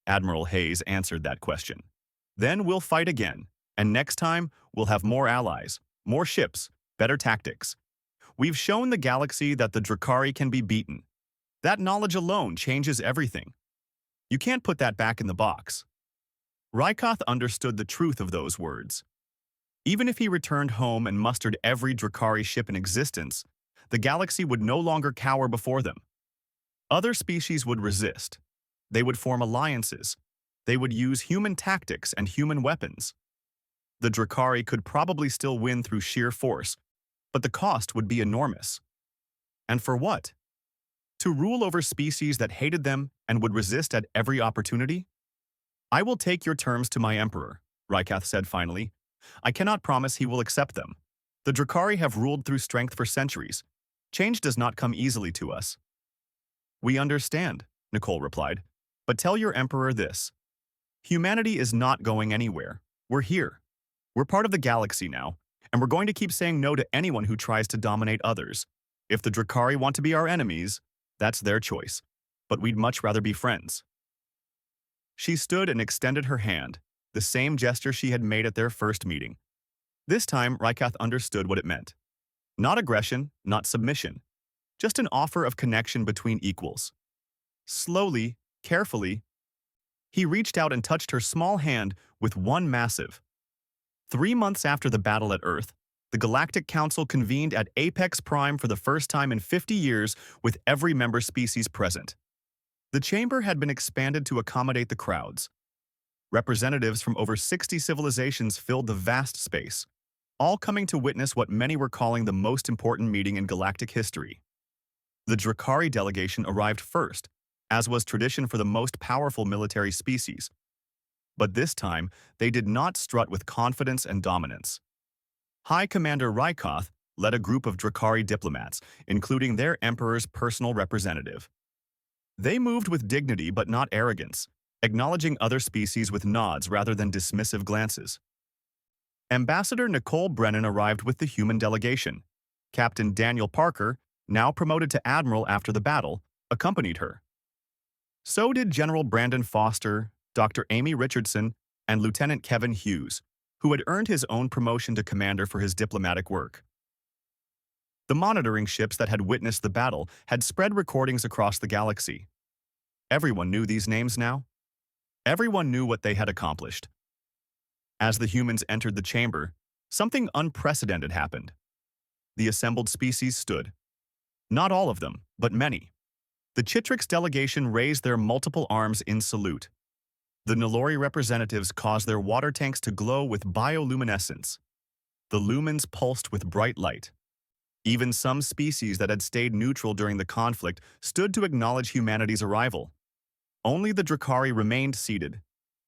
Admiral Hayes answered that question. Then we'll fight again, and next time we'll have more allies, more ships, better tactics. We've shown the galaxy that the Drakari can be beaten. That knowledge alone changes everything. You can't put that back in the box. Rykoth understood the truth of those words. Even if he returned home and mustered every Drakari ship in existence, the galaxy would no longer cower before them. Other species would resist. They would form alliances. They would use human tactics and human weapons. The Drakari could probably still win through sheer force, but the cost would be enormous. And for what? To rule over species that hated them and would resist at every opportunity? I will take your terms to my emperor, Rykoth said finally. I cannot promise he will accept them. The Drakari have ruled through strength for centuries. Change does not come easily to us. We understand, Nicole replied. But tell your emperor this. Humanity is not going anywhere. We're here. We're part of the galaxy now, and we're going to keep saying no to anyone who tries to dominate others. If the Drakari want to be our enemies, that's their choice. But we'd much rather be friends. She stood and extended her hand, the same gesture she had made at their first meeting. This time, Rykoth understood what it meant. Not aggression, not submission. Just an offer of connection between equals. Slowly, carefully, he reached out and touched her small hand with one massive. 3 months after the battle at Earth, the Galactic Council convened at Apex Prime for the first time in 50 years with every member species present. The chamber had been expanded to accommodate the crowds. Representatives from over 60 civilizations filled the vast space, all coming to witness what many were calling the most important meeting in galactic history. The Drakari delegation arrived first, as was tradition for the most powerful military species. But this time, they did not strut with confidence and dominance. High Commander Rykoth led a group of Drakari diplomats, including their emperor's personal representative. They moved with dignity but not arrogance, acknowledging other species with nods rather than dismissive glances. Ambassador Nicole Brennan arrived with the human delegation. Captain Daniel Parker, now promoted to admiral after the battle, accompanied her. So did General Brandon Foster, Dr. Amy Richardson, and Lieutenant Kevin Hughes, who had earned his own promotion to commander for his diplomatic work. The monitoring ships that had witnessed the battle had spread recordings across the galaxy. Everyone knew these names now. Everyone knew what they had accomplished. As the humans entered the chamber, something unprecedented happened. The assembled species stood. Not all of them, but many. The Chitrix delegation raised their multiple arms in salute. The Nilori representatives caused their water tanks to glow with bioluminescence. The lumens pulsed with bright light. Even some species that had stayed neutral during the conflict stood to acknowledge humanity's arrival. Only the Drakari remained seated,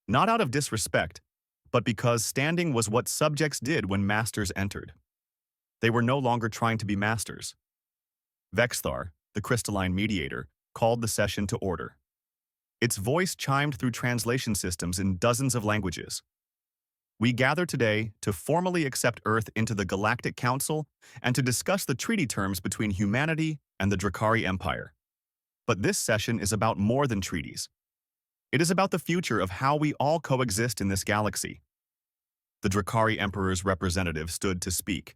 not out of disrespect, but because standing was what subjects did when masters entered. They were no longer trying to be masters. Vexthar, the crystalline mediator, called the session to order. Its voice chimed through translation systems in dozens of languages. We gather today to formally accept Earth into the Galactic Council and to discuss the treaty terms between humanity and the Drakari Empire. But this session is about more than treaties. It is about the future of how we all coexist in this galaxy. The Drakari Emperor's representative stood to speak.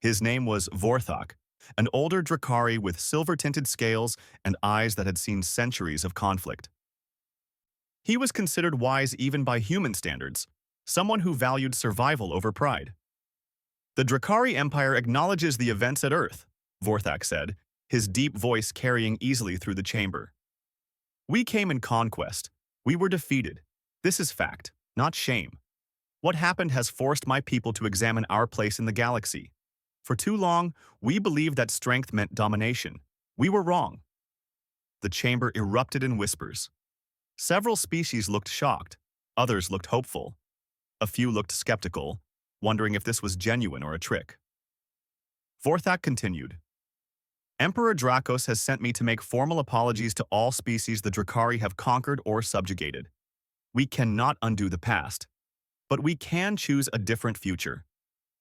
His name was Vorthok, an older Drakari with silver-tinted scales and eyes that had seen centuries of conflict. He was considered wise even by human standards, someone who valued survival over pride. The Drakari Empire acknowledges the events at Earth, Vorthok said, his deep voice carrying easily through the chamber. We came in conquest. We were defeated. This is fact, not shame. What happened has forced my people to examine our place in the galaxy. For too long, we believed that strength meant domination. We were wrong. The chamber erupted in whispers. Several species looked shocked. Others looked hopeful. A few looked skeptical, wondering if this was genuine or a trick. Vorthok continued. Emperor Dracos has sent me to make formal apologies to all species the Drakari have conquered or subjugated. We cannot undo the past, but we can choose a different future.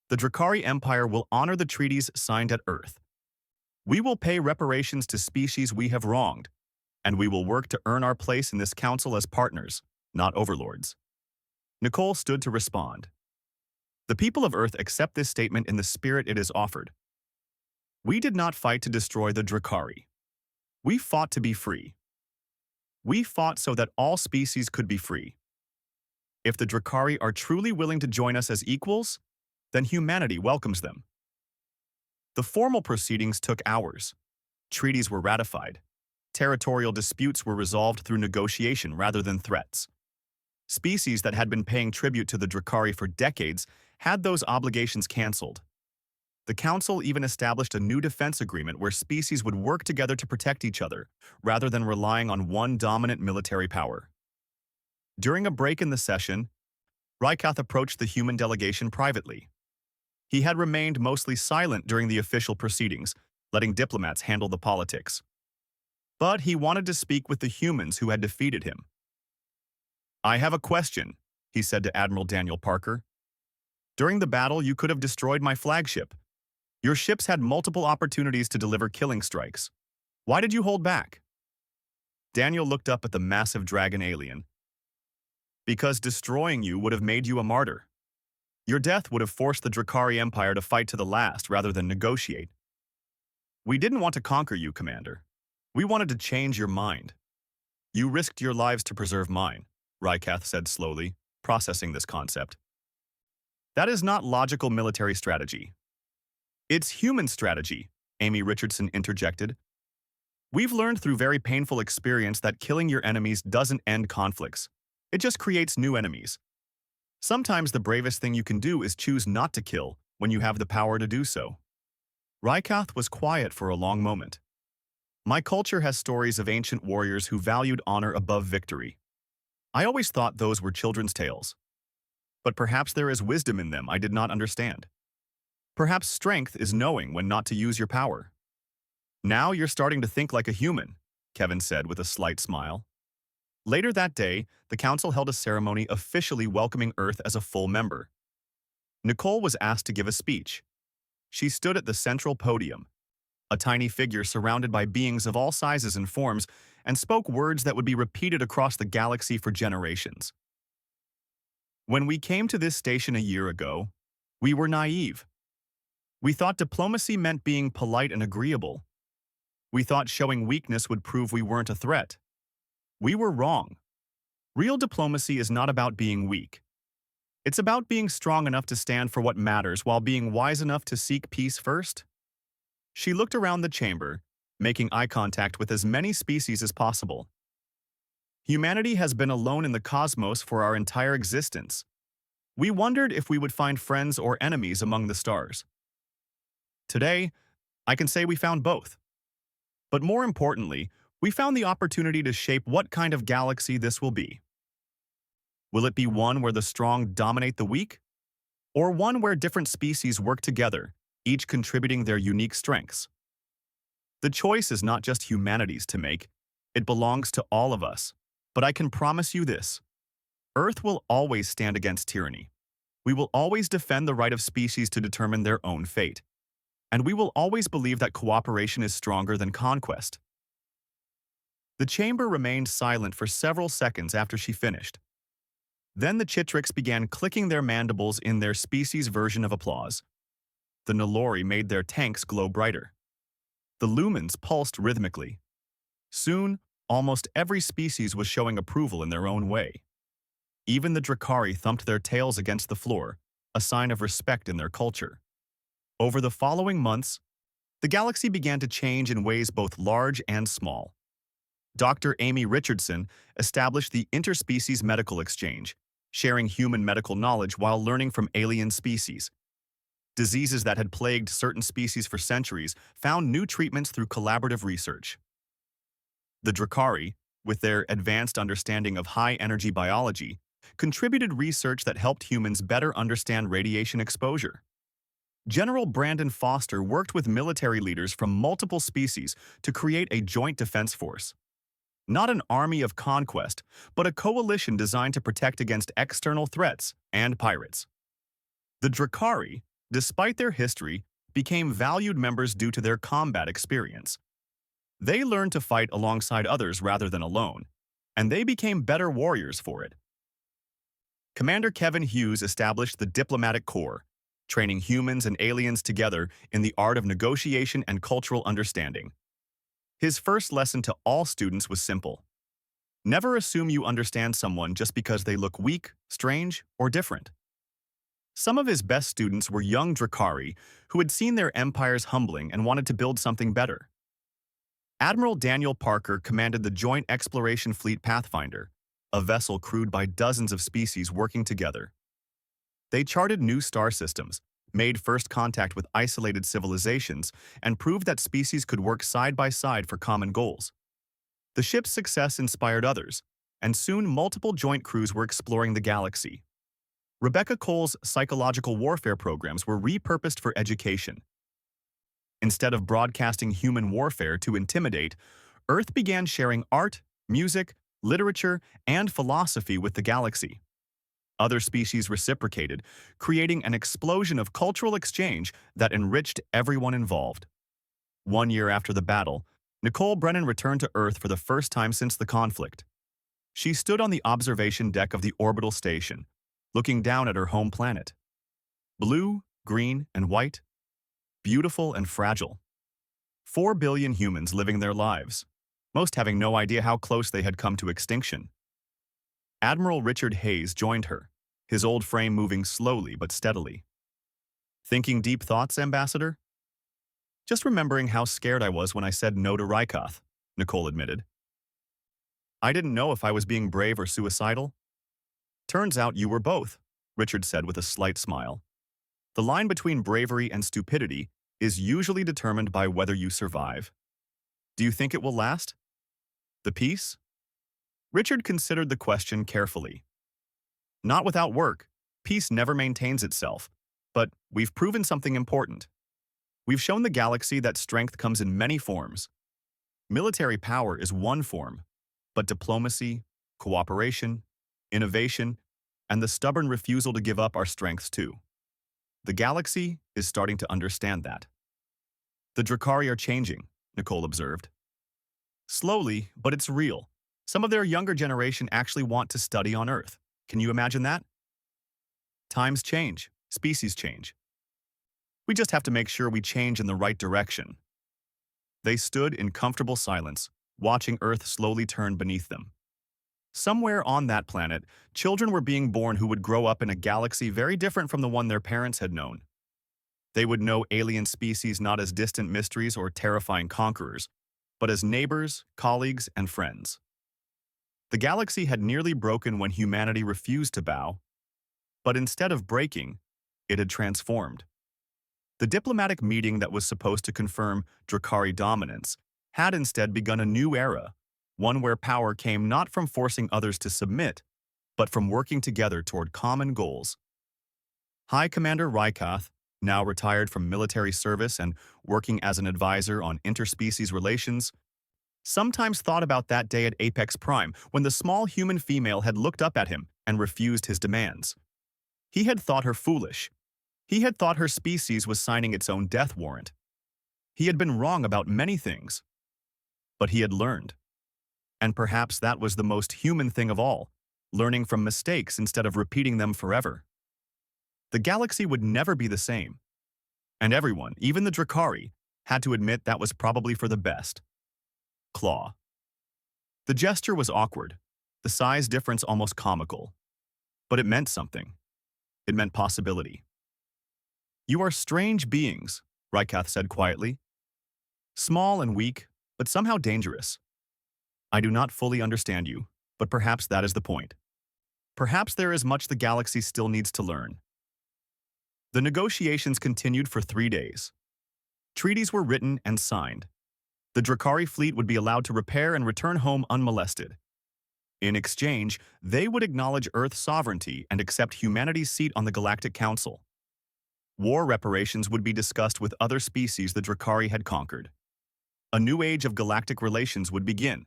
The Drakari Empire will honor the treaties signed at Earth. We will pay reparations to species we have wronged, and we will work to earn our place in this council as partners, not overlords. Nicole stood to respond. The people of Earth accept this statement in the spirit it is offered. We did not fight to destroy the Drakari. We fought to be free. We fought so that all species could be free. If the Drakari are truly willing to join us as equals, then humanity welcomes them. The formal proceedings took hours. Treaties were ratified. Territorial disputes were resolved through negotiation rather than threats. Species that had been paying tribute to the Drakari for decades had those obligations canceled. The Council even established a new defense agreement where species would work together to protect each other, rather than relying on one dominant military power. During a break in the session, Rykoth approached the human delegation privately. He had remained mostly silent during the official proceedings, letting diplomats handle the politics. But he wanted to speak with the humans who had defeated him. I have a question, he said to Admiral Daniel Parker. During the battle, you could have destroyed my flagship. Your ships had multiple opportunities to deliver killing strikes. Why did you hold back? Daniel looked up at the massive dragon alien. Because destroying you would have made you a martyr. Your death would have forced the Drakari Empire to fight to the last rather than negotiate. We didn't want to conquer you, Commander. We wanted to change your mind. You risked your lives to preserve mine, Rykath said slowly, processing this concept. That is not logical military strategy. It's human strategy, Amy Richardson interjected. We've learned through very painful experience that killing your enemies doesn't end conflicts. It just creates new enemies. Sometimes the bravest thing you can do is choose not to kill when you have the power to do so. Rykath was quiet for a long moment. My culture has stories of ancient warriors who valued honor above victory. I always thought those were children's tales. But perhaps there is wisdom in them I did not understand. Perhaps strength is knowing when not to use your power. Now you're starting to think like a human, Kevin said with a slight smile. Later that day, the council held a ceremony officially welcoming Earth as a full member. Nicole was asked to give a speech. She stood at the central podium, a tiny figure surrounded by beings of all sizes and forms, and spoke words that would be repeated across the galaxy for generations. When we came to this station a year ago, we were naive. We thought diplomacy meant being polite and agreeable. We thought showing weakness would prove we weren't a threat. We were wrong. Real diplomacy is not about being weak. It's about being strong enough to stand for what matters while being wise enough to seek peace first. She looked around the chamber, making eye contact with as many species as possible. Humanity has been alone in the cosmos for our entire existence. We wondered if we would find friends or enemies among the stars. Today, I can say we found both. But more importantly, we found the opportunity to shape what kind of galaxy this will be. Will it be one where the strong dominate the weak? Or one where different species work together, each contributing their unique strengths? The choice is not just humanity's to make, it belongs to all of us. But I can promise you this: Earth will always stand against tyranny. We will always defend the right of species to determine their own fate. And we will always believe that cooperation is stronger than conquest. The chamber remained silent for several seconds after she finished. Then the Chitrix began clicking their mandibles in their species version of applause. The Nilori made their tanks glow brighter. The lumens pulsed rhythmically. Soon, almost every species was showing approval in their own way. Even the Drakari thumped their tails against the floor, a sign of respect in their culture. Over the following months, the galaxy began to change in ways both large and small. Dr. Amy Richardson established the Interspecies Medical Exchange, sharing human medical knowledge while learning from alien species. Diseases that had plagued certain species for centuries found new treatments through collaborative research. The Drakari, with their advanced understanding of high-energy biology, contributed research that helped humans better understand radiation exposure. General Brandon Foster worked with military leaders from multiple species to create a joint defense force. Not an army of conquest, but a coalition designed to protect against external threats and pirates. The Drakari, despite their history, became valued members due to their combat experience. They learned to fight alongside others rather than alone, and they became better warriors for it. Commander Kevin Hughes established the Diplomatic Corps, training humans and aliens together in the art of negotiation and cultural understanding. His first lesson to all students was simple: never assume you understand someone just because they look weak, strange, or different. Some of his best students were young Drakari who had seen their empires humbling and wanted to build something better. Admiral Daniel Parker commanded the Joint Exploration Fleet Pathfinder, a vessel crewed by dozens of species working together. They charted new star systems, made first contact with isolated civilizations, and proved that species could work side by side for common goals. The ship's success inspired others, and soon multiple joint crews were exploring the galaxy. Rebecca Cole's psychological warfare programs were repurposed for education. Instead of broadcasting human warfare to intimidate, Earth began sharing art, music, literature, and philosophy with the galaxy. Other species reciprocated, creating an explosion of cultural exchange that enriched everyone involved. 1 year after the battle, Nicole Brennan returned to Earth for the first time since the conflict. She stood on the observation deck of the orbital station, looking down at her home planet. Blue, green, and white, beautiful and fragile. 4 billion humans living their lives, most having no idea how close they had come to extinction. Admiral Richard Hayes joined her, his old frame moving slowly but steadily. Thinking deep thoughts, Ambassador? Just remembering how scared I was when I said no to Rykoth, Nicole admitted. I didn't know if I was being brave or suicidal. Turns out you were both, Richard said with a slight smile. The line between bravery and stupidity is usually determined by whether you survive. Do you think it will last? The peace? Richard considered the question carefully. Not without work. Peace never maintains itself. But we've proven something important. We've shown the galaxy that strength comes in many forms. Military power is one form, but diplomacy, cooperation, innovation, and the stubborn refusal to give up are strengths too. The galaxy is starting to understand that. The Drakari are changing, Nicole observed. Slowly, but it's real. Some of their younger generation actually want to study on Earth. Can you imagine that? Times change, species change. We just have to make sure we change in the right direction. They stood in comfortable silence, watching Earth slowly turn beneath them. Somewhere on that planet, children were being born who would grow up in a galaxy very different from the one their parents had known. They would know alien species not as distant mysteries or terrifying conquerors, but as neighbors, colleagues, and friends. The galaxy had nearly broken when humanity refused to bow, but instead of breaking, it had transformed. The diplomatic meeting that was supposed to confirm Drakari dominance had instead begun a new era, one where power came not from forcing others to submit, but from working together toward common goals. High Commander Rykoth, now retired from military service and working as an advisor on interspecies relations, sometimes thought about that day at Apex Prime when the small human female had looked up at him and refused his demands. He had thought her foolish. He had thought her species was signing its own death warrant. He had been wrong about many things, but he had learned. And perhaps that was the most human thing of all, learning from mistakes instead of repeating them forever. The galaxy would never be the same. And everyone, even the Drakari, had to admit that was probably for the best. Claw. The gesture was awkward, the size difference almost comical. But it meant something. It meant possibility. You are strange beings, Rykoth said quietly. Small and weak, but somehow dangerous. I do not fully understand you, but perhaps that is the point. Perhaps there is much the galaxy still needs to learn. The negotiations continued for 3 days. Treaties were written and signed. The Drakari fleet would be allowed to repair and return home unmolested. In exchange, they would acknowledge Earth's sovereignty and accept humanity's seat on the Galactic Council. War reparations would be discussed with other species the Drakari had conquered. A new age of galactic relations would begin,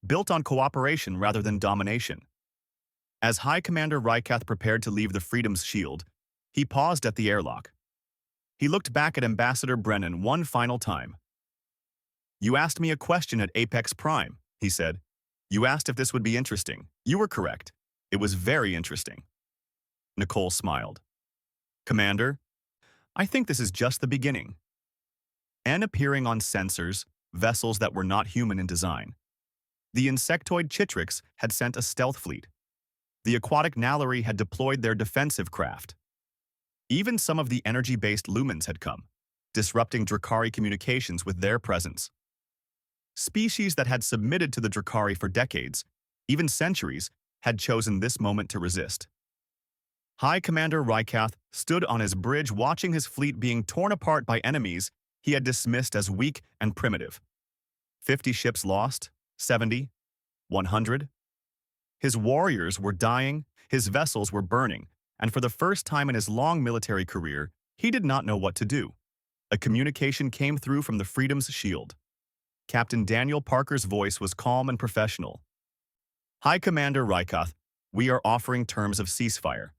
built on cooperation rather than domination. As High Commander Rykoth prepared to leave the Freedom's Shield, he paused at the airlock. He looked back at Ambassador Brennan one final time. You asked me a question at Apex Prime, he said. You asked if this would be interesting. You were correct. It was very interesting. Nicole smiled. Commander, I think this is just the beginning. And appearing on sensors, vessels that were not human in design. The insectoid Chitrix had sent a stealth fleet. The aquatic Nalari had deployed their defensive craft. Even some of the energy-based lumens had come, disrupting Drakari communications with their presence. Species that had submitted to the Drakari for decades, even centuries, had chosen this moment to resist. High Commander Rykoth stood on his bridge watching his fleet being torn apart by enemies he had dismissed as weak and primitive. 50 ships lost, 70, 100. His warriors were dying, his vessels were burning, and for the first time in his long military career, he did not know what to do. A communication came through from the Freedom's Shield. Captain Daniel Parker's voice was calm and professional. High Commander Rykoth, we are offering terms of ceasefire.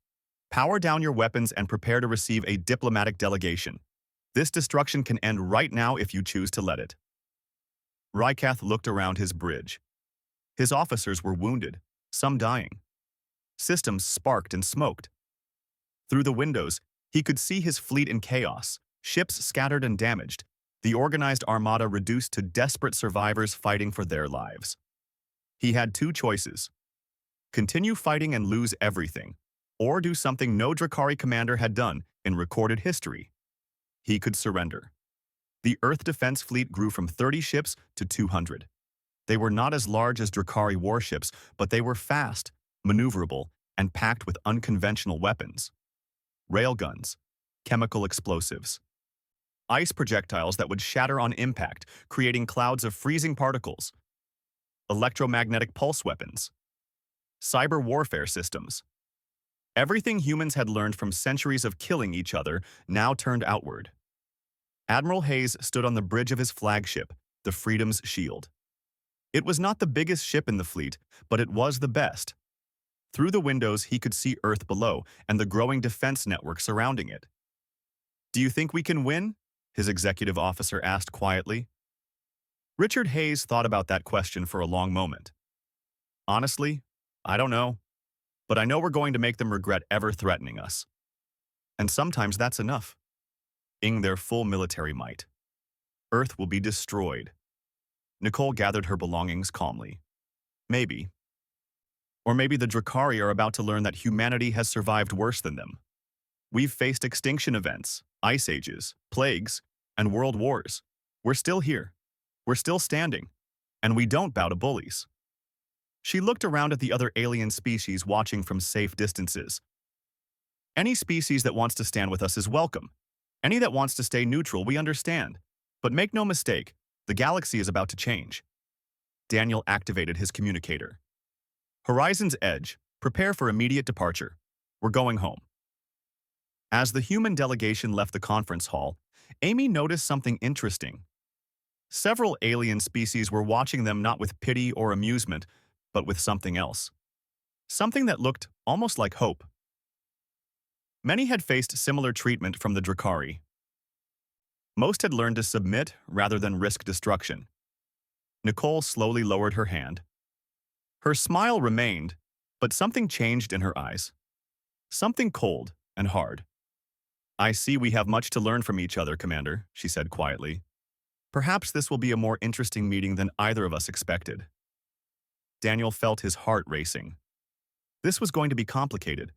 Power down your weapons and prepare to receive a diplomatic delegation. This destruction can end right now if you choose to let it. Rykoth looked around his bridge. His officers were wounded, some dying. Systems sparked and smoked. Through the windows, he could see his fleet in chaos, ships scattered and damaged, The organized armada reduced to desperate survivors fighting for their lives. He had two choices: continue fighting and lose everything, or do something no Drakari commander had done in recorded history. He could surrender. The Earth Defense Fleet grew from 30 ships to 200. They were not as large as Drakari warships, but they were fast, maneuverable, and packed with unconventional weapons. Railguns, chemical explosives, ice projectiles that would shatter on impact, creating clouds of freezing particles, electromagnetic pulse weapons, cyber warfare systems. Everything humans had learned from centuries of killing each other now turned outward. Admiral Hayes stood on the bridge of his flagship, the Freedom's Shield. It was not the biggest ship in the fleet, but it was the best. Through the windows, he could see Earth below and the growing defense network surrounding it. "Do you think we can win?" his executive officer asked quietly. Richard Hayes thought about that question for a long moment. "Honestly, I don't know. But I know we're going to make them regret ever threatening us. And sometimes that's enough. In their full military might. Earth will be destroyed." Nicole gathered her belongings calmly. Maybe. Or maybe the Drakari are about to learn that humanity has survived worse than them. We've faced extinction events, ice ages, plagues, and world wars. We're still here. We're still standing. And we don't bow to bullies. She looked around at the other alien species watching from safe distances. Any species that wants to stand with us is welcome. Any that wants to stay neutral, we understand. But make no mistake, the galaxy is about to change. Daniel activated his communicator. "Horizon's Edge, prepare for immediate departure. We're going home." As the human delegation left the conference hall, Amy noticed something interesting. Several alien species were watching them not with pity or amusement, but with something else. Something that looked almost like hope. Many had faced similar treatment from the Drakari. Most had learned to submit rather than risk destruction. Nicole slowly lowered her hand. Her smile remained, but something changed in her eyes. Something cold and hard. "I see we have much to learn from each other, Commander," she said quietly. "Perhaps this will be a more interesting meeting than either of us expected." Daniel felt his heart racing. This was going to be complicated,